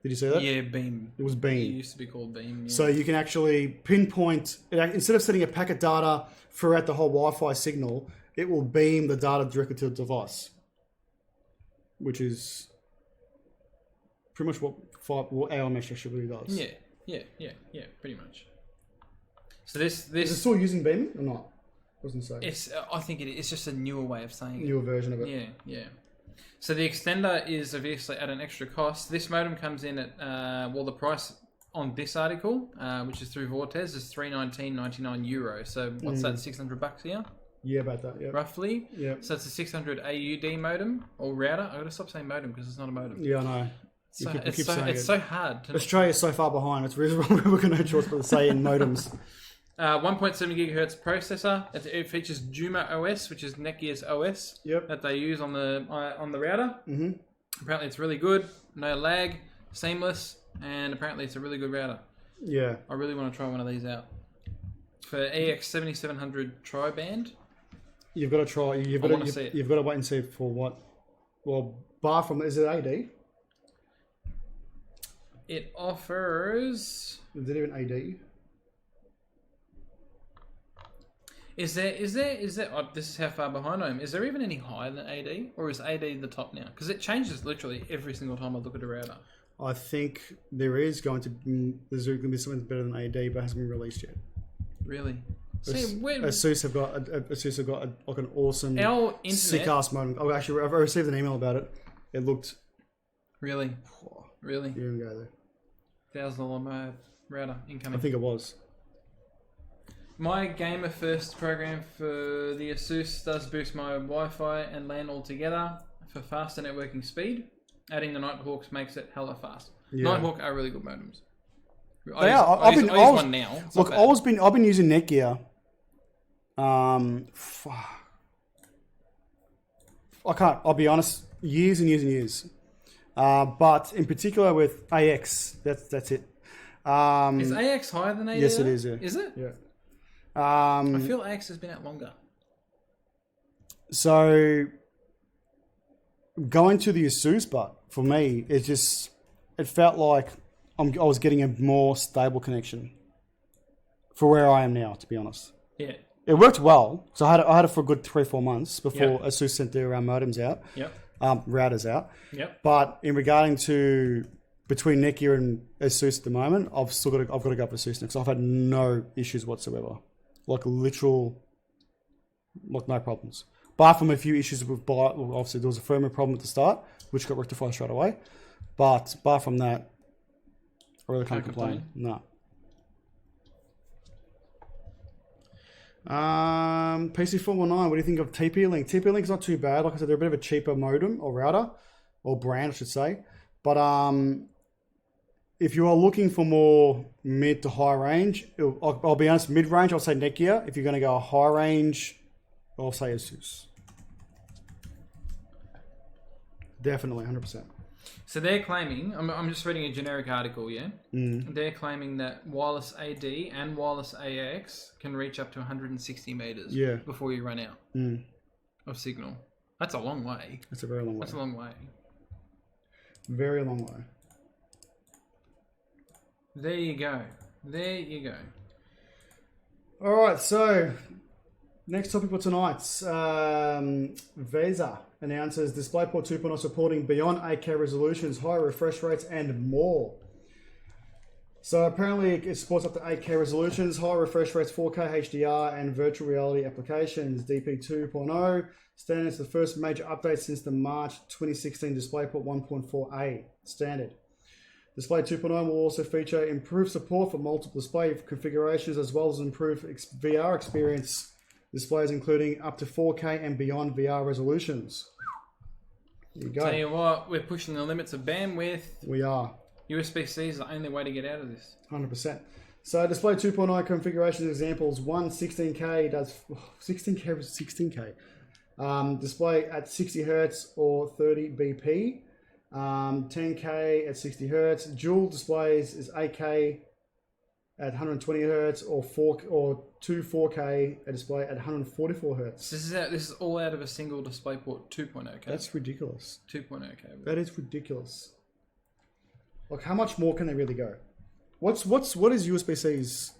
Did you say that? Yeah, beam. It was beam. It used to be called beam. Yeah. So you can actually pinpoint, instead of sending a packet data throughout the whole Wi-Fi signal, it will beam the data directly to the device, which is pretty much what AI mesh actually does. Yeah, pretty much. So this is it still using beaming or not? Wasn't so. I think it's just a newer way of saying it. Newer version of it. Yeah. So the extender is obviously at an extra cost. This modem comes in at the price on this article, which is through Vortex, is €319.99. So what's that? $600 here? Yeah, about that. Yeah, roughly. Yeah. So it's a 600 AUD modem or router. I gotta stop saying modem because it's not a modem. Yeah, I know. It's so hard. Australia's so far behind. It's really wrong. We're going to choice but to say in modems. 1.7 gigahertz processor. It features Juma OS, which is Netgear's OS that they use on the router. Mm-hmm. Apparently, it's really good. No lag, seamless, and apparently, it's a really good router. Yeah. I really want to try one of these out for EX7700 tri-band. You've got to try. You've got to wait and see for what. Well, bar from is it AD? It offers. Is it even AD? Is there? Oh, this is how far behind I am. Is there even any higher than AD, or is AD the top now? Because it changes literally every single time I look at a router. I think there's going to be something better than AD, but hasn't been released yet. Really? Asus have got like an awesome sick ass modem. Oh, actually, I've received an email about it. It looked really. You didn't go there. $1,000 router incoming. I think it was. My Gamer First program for the Asus does boost my Wi-Fi and LAN altogether for faster networking speed. Adding the Nighthawks makes it hella fast. Yeah. Nighthawk are really good modems. I use one now. Look, I've been using Netgear. I'll be honest, years and years and years. But in particular with AX, that's it. Is AX higher than AD? Yes, it is. Yeah. Is it? Yeah. I feel AX has been out longer. So going to the Asus, but for me, it felt like I was getting a more stable connection for where I am now, to be honest. Yeah. It worked well. So I had it for a good 3-4 months before Asus sent their modems out. Yep. Routers out. Yep. But in regarding to between Netgear and Asus at the moment, I've got to go for Asus next. I've had no issues whatsoever. Like no problems. Bar from a few issues with obviously there was a firmware problem at the start, which got rectified straight away. But bar from that, I really can't complain. No. PC419, what do you think of TP-Link? TP-Link's not too bad. Like I said, they're a bit of a cheaper modem or router, or brand, I should say. But if you are looking for more mid to high range, I'll be honest, mid-range, I'll say Netgear. If you're going to go high range, I'll say Asus. Definitely, 100%. So they're claiming, I'm just reading a generic article, yeah? They're claiming that wireless AD and wireless AX can reach up to 160 meters before you run out of signal. That's a long way. That's a very long way. That's a long way. Very long way. There you go. There you go. All right, so next topic for tonight. VESA announces DisplayPort 2.0 supporting beyond 8K resolutions, higher refresh rates, and more. So apparently it supports up to 8K resolutions, high refresh rates, 4K HDR, and virtual reality applications. DP 2.0 standard is the first major update since the March 2016 DisplayPort 1.4a standard. Display 2.0 will also feature improved support for multiple display configurations as well as improved VR experience displays including up to 4K and beyond VR resolutions. There you go. Tell you what, we're pushing the limits of bandwidth. We are. USB-C is the only way to get out of this. 100%. So Display 2.0 configuration examples. 16K does 16K. Display at 60 Hz or 30 BP. 10K at 60 Hz. Dual displays is 8K at 120 Hz or two 4K a display at 144 Hz. This is all out of a single DisplayPort 2.0K. That's ridiculous. 2.0K. That is ridiculous. Like, how much more can they really go? What is USB-C's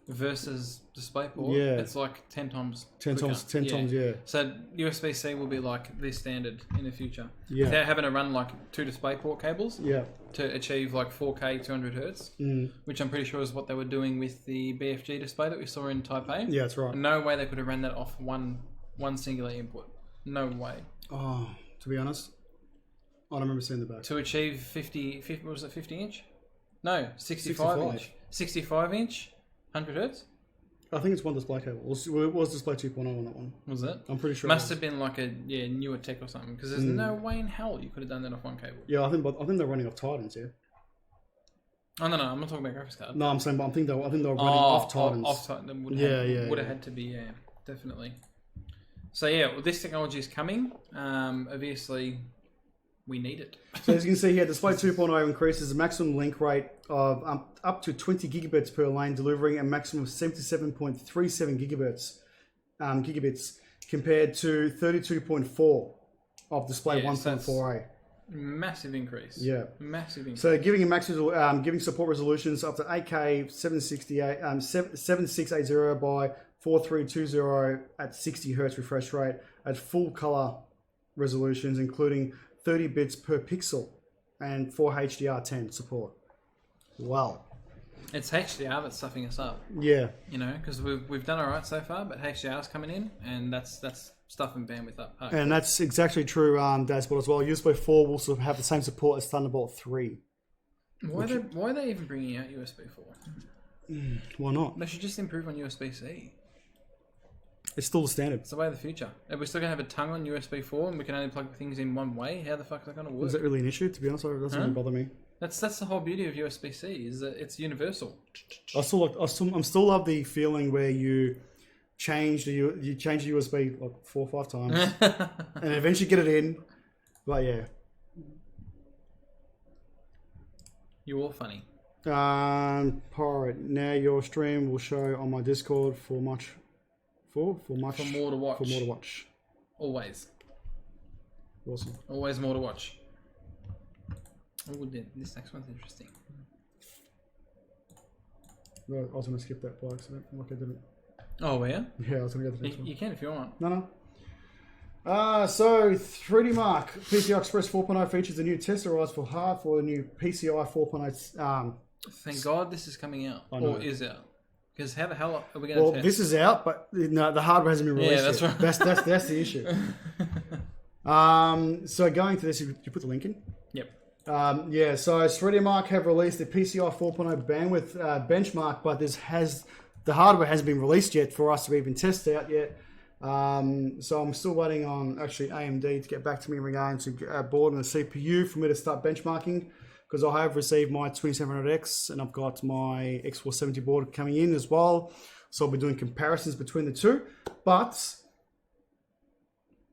versus DisplayPort? Yeah, it's like 10 times. 10 times, yeah. So USB-C will be like the standard in the future. Yeah. They're having to run like 2 DisplayPort cables. Yeah. To achieve like 4K 200 Hz, which I'm pretty sure is what they were doing with the BFG display that we saw in Taipei. Yeah, that's right. No way they could have ran that off one singular input. No way. Oh, to be honest, I don't remember seeing the back. To achieve 50 was it 50 inch? No, 65 inch. 65 inch, 100 hertz. I think it's one display cable. It was display 2.0 on that one. Was it? I'm pretty sure. Must have been like a newer tech or something, because there's no way in hell you could have done that off one cable. Yeah, I think they're running off Titans. Yeah. Oh no, I'm not talking about graphics card. No, I'm saying, but I think they're running off Titans. Off Titan would have had to be definitely. So this technology is coming. Obviously, we need it. So as you can see here, Display 2.0 increases the maximum link rate of up to 20 gigabits per lane, delivering a maximum of 77.37 gigabits compared to 32.4 of Display 1.4a. Massive increase. Yeah, massive increase. So giving giving support resolutions up to 8K 7680 by 4320 at 60 hertz refresh rate at full color resolutions, including 30 bits per pixel, and for HDR10 support. Wow. It's HDR that's stuffing us up. Yeah. You know, because we've done all right so far, but HDR's coming in, and that's stuffing bandwidth up. Okay. And that's exactly true, Dashboard as well. USB 4 will sort of have the same support as Thunderbolt 3. Why are they even bringing out USB 4? Why not? They should just improve on USB-C. It's still the standard. It's the way of the future. If we're still going to have a tongue on USB 4 and we can only plug things in one way, how the fuck is that going to work? Is that really an issue? To be honest, it doesn't really bother me. That's the whole beauty of USB-C, is that it's universal. I still love the feeling where you change the USB like 4 or 5 times and eventually get it in. But yeah. You're all funny. Alright, now your stream will show on my Discord for more to watch. Always. Awesome. Always more to watch. Oh, this next one's interesting. No, I was going to skip that by accident. Like I didn't. Oh, were you? Yeah, I was going to go to the next one. You can if you want. No. So 3D Mark PCI Express 4.0 features a new test arrives for the new PCI 4.0. Thank God this is coming out, or is out. Because how the hell are we going to test? Well, this is out, but no, the hardware hasn't been released. Yeah, that's yet. right. That's the issue. So going to this, you put the link in. Yep. So 3D Mark have released the PCI 4.0 bandwidth benchmark, but the hardware hasn't been released yet for us to even test out yet. So I'm still waiting on actually AMD to get back to me regarding to board and the CPU for me to start benchmarking, because I have received my 2700X and I've got my X470 board coming in as well. So I'll be doing comparisons between the two. But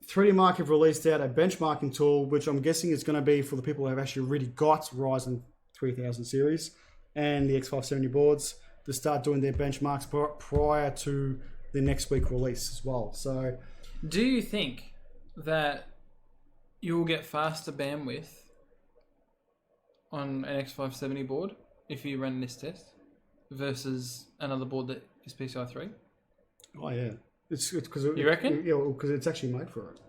3D Mark have released out a benchmarking tool, which I'm guessing is going to be for the people who have actually already got Ryzen 3000 series and the X570 boards to start doing their benchmarks prior to the next week release as well. So, do you think that you will get faster bandwidth on an X570 board if you run this test versus another board that is PCI 3? Oh yeah, it's because you reckon? Yeah, because it's actually made for it.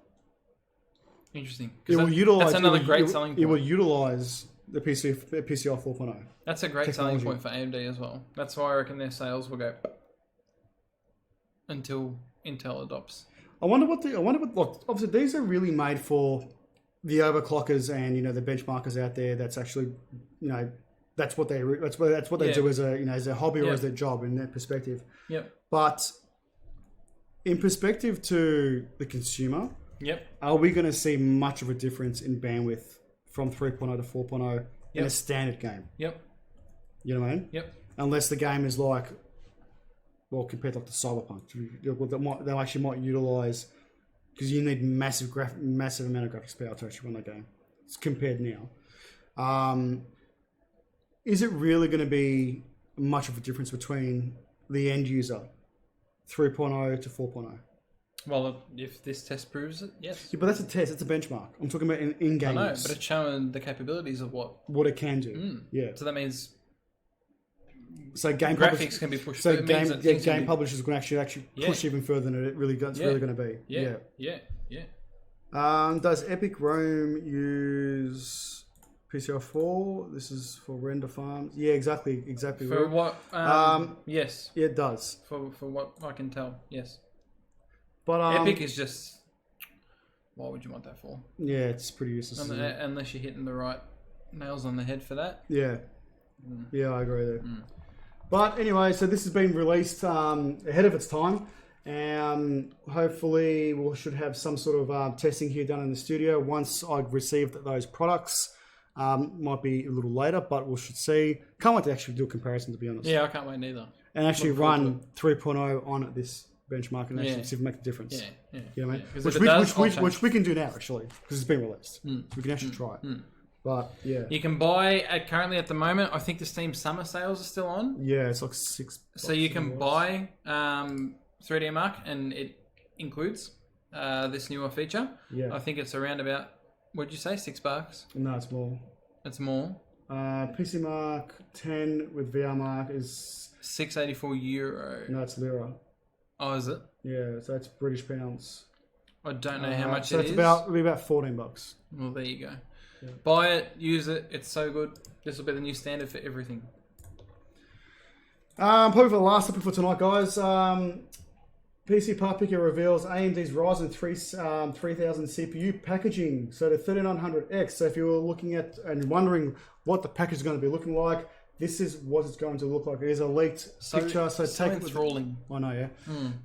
Interesting. That's another great selling point. It will utilize the PCI 4.0. That's a great selling point for AMD as well. That's why I reckon their sales will go until Intel adopts. I wonder what look, obviously these are really made for the overclockers and the benchmarkers out there. That's actually that's what they do as a hobby or as their job in that perspective. Yep. But in perspective to the consumer, yep, are we going to see much of a difference in bandwidth from 3.0 to 4.0 in a standard game? Yep. You know what I mean? Yep. Unless the game is like, well, compared to Cyberpunk, they actually might utilize, because you need massive amount of graphics power to actually run that game. It's compared now. Is it really going to be much of a difference between the end user, 3.0 to 4.0? Well, if this test proves it, yes. Yeah, but that's a test. It's a benchmark. I'm talking about in-game. I know, but it's showing the capabilities of what it can do. Yeah. So that means graphics can be pushed. So game publishers can actually push even further than it really it's really going to be. Yeah. Does Epic Rome use PCI 4? This is for render farms. Yeah, exactly. For what? Yes. Yeah, it does. For what I can tell, yes. But Epic is just. Why would you want that for? Yeah, it's pretty useless. Unless you're hitting the right nails on the head for that. Yeah. Yeah, I agree there. But anyway, so this has been released ahead of its time. And hopefully we should have some sort of testing here done in the studio once I've received those products. Might be a little later, but we should see. Can't wait to actually do a comparison, to be honest. Yeah, I can't wait neither. And actually run 3.0 on this benchmark and actually see if it makes a difference. Yeah. You know what I mean? Which we can do now, actually, because it's been released. So we can actually try it. But yeah. You can buy currently at the moment, I think the Steam summer sales are still on. Yeah, it's like $6. So you can buy 3D Mark and it includes this newer feature. Yeah. I think it's around about, what'd you say, $6? No, it's more. It's more. PC Mark 10 with VR Mark is €684. No, it's lira. Oh, is it? Yeah, so it's British pounds. I don't know how much so it it's is. it'll be about $14. Well, there you go. Yeah. Buy it, use it. It's so good. This will be the new standard for everything. Probably for the last topic for tonight, guys. PC Part Picker reveals AMD's Ryzen 3000 CPU packaging. So the 3900X. So if you were looking at and wondering what the package is going to be looking like, this is what it's going to look like. It is a leaked picture. So take it with enthralling. I know,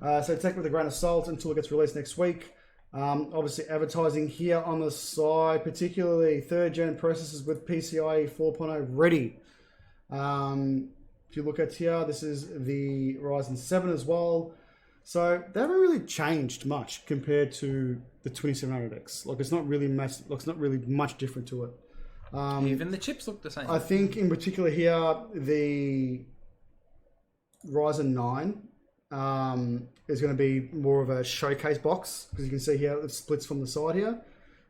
yeah. So take it with a grain of salt until it gets released next week. Obviously advertising here on the side, particularly 3rd gen processors with PCIe 4.0 ready. If you look at here, this is the Ryzen 7 as well. So they haven't really changed much compared to the 2700X. Like it's not really much different to it. Even the chips look the same. I think in particular here, the Ryzen 9 is going to be more of a showcase box because you can see here it splits from the side here.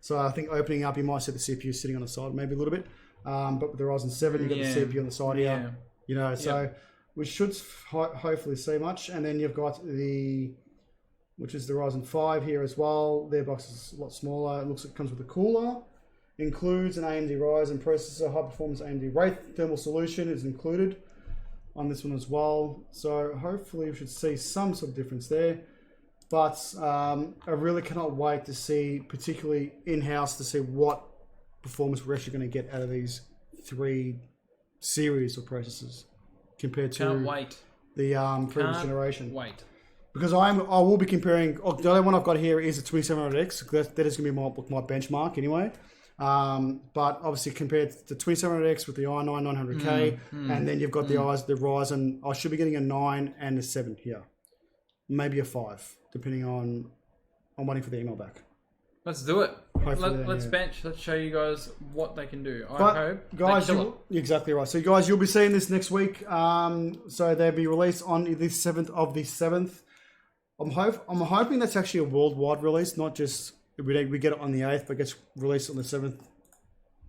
So I think opening up, you might see the CPU sitting on the side maybe a little bit. But with the Ryzen 7, you got the CPU on the side here. You know, so we should hopefully see much. And then you've got which is the Ryzen 5 here as well. Their box is a lot smaller. It looks like it comes with a cooler. Includes an AMD Ryzen processor, high performance AMD Wraith thermal solution is included on this one as well. So hopefully we should see some sort of difference there. But I really cannot wait to see, particularly in-house, to see what performance we're actually going to get out of these 3 series of processors compared to the previous generation. Wait. Because I will be comparing. The other one I've got here is the 2700X. That is going to be my benchmark anyway. But obviously compared to the 2700X with the i9 900K, and then you've got the Ryzen. I should be getting a 9 and a 7 here, maybe a 5, depending on. I'm waiting for the email back. Let's do it. Let's bench. Let's show you guys what they can do. I hope, guys, exactly right. So, guys, you'll be seeing this next week. So they'll be released on the 7th of the 7th. I'm hoping that's actually a worldwide release, not just we get it on the 8th, but gets released on the 7th.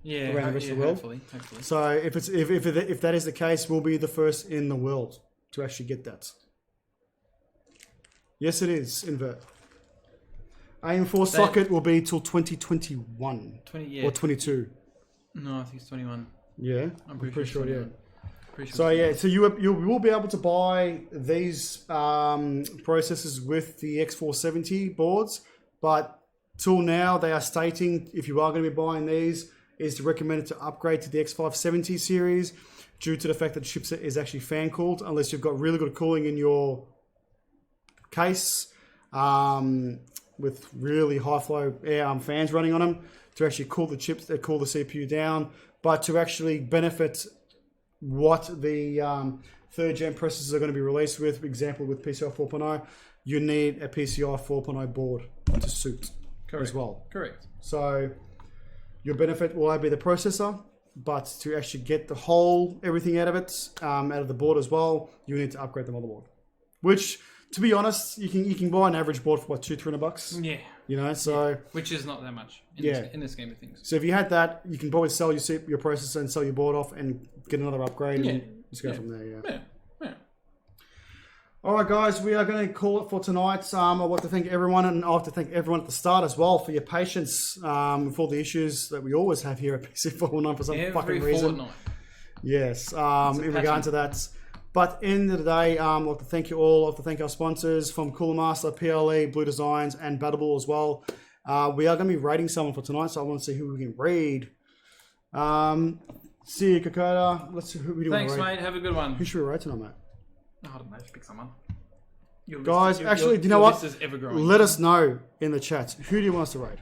Yeah, around the rest of the world. Hopefully. So if that is the case, we'll be the first in the world to actually get that. Yes, it is. Invert. Aim for socket will be till 2021 or 22. No, I think it's 21. Yeah, I'm pretty sure. Yeah. So you will be able to buy these processors with the X470 boards, but till now they are stating if you are going to be buying these, is recommended to upgrade to the X570 series due to the fact that the chipset is actually fan cooled, unless you've got really good cooling in your case. With really high flow air fans running on them to actually cool the chips, that cool the CPU down, but to actually benefit what the 3rd gen processors are going to be released with, for example with PCI 4.0, you need a PCI 4.0 board to suit as well. Correct. So your benefit will only be the processor, but to actually get everything out of it, out of the board as well, you need to upgrade the motherboard, which, to be honest, you can buy an average board for what, $200-$300. Yeah. You know, so which is not that much in this game of things. So if you had that, you can probably sell your processor and sell your board off and get another upgrade and just go from there. Yeah. All right, guys, we are going to call it for tonight. I want to thank everyone, and I have to thank everyone at the start as well for your patience with all the issues that we always have here at PC419 for some fucking reason. Fortnight. Yes, in regard to that. But end of the day, I'd like to thank you all. I'd like to thank our sponsors from Cooler Master, PLE, Blue Designs, and BattleBull as well. We are going to be rating someone for tonight, so I want to see who we can raid. See you, Kokoda. Let's see who we do. Thanks, mate. Have a good one. Who should we rate tonight, mate? Oh, I don't know. Just pick someone. Guys, actually, do you know what? Let us know in the chats. Who do you want us to rate?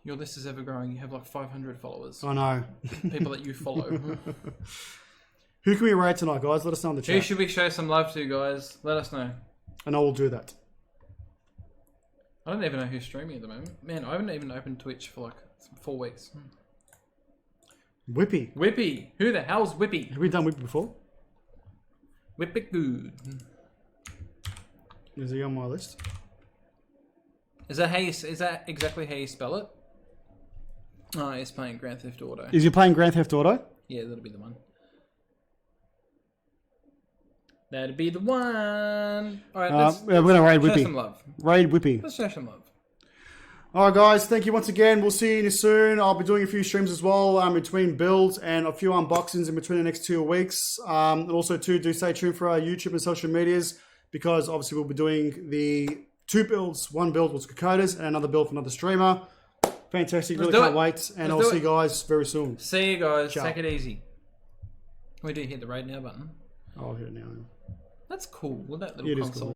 Your list is ever growing. You have like 500 followers. I know. People that you follow. Who can we rate tonight, guys? Let us know in the chat. Who should we show some love to, guys? Let us know. And I will do that. I don't even know who's streaming at the moment. Man, I haven't even opened Twitch for like 4 weeks. Whippy. Whippy. Who the hell's Whippy? Have we done Whippy before? Whippy good. Is he on my list? Is that exactly how you spell it? Oh, he's playing Grand Theft Auto. Is he playing Grand Theft Auto? Yeah, that'll be the one. That'd be the one. All right, we're going to raid Whippy. Show some love. Raid Whippy. Let's show some love. All right, guys. Thank you once again. We'll see you soon. I'll be doing a few streams as well between builds and a few unboxings in between the next 2 weeks. And also, too, do stay tuned for our YouTube and social medias because obviously we'll be doing the 2 builds. One build was Kokoda's and another build for another streamer. Fantastic. Really can't wait. And I'll see you guys very soon. See you guys. Ciao. Take it easy. We do hit the raid now button. I'll hit it now. That's cool. With that little console.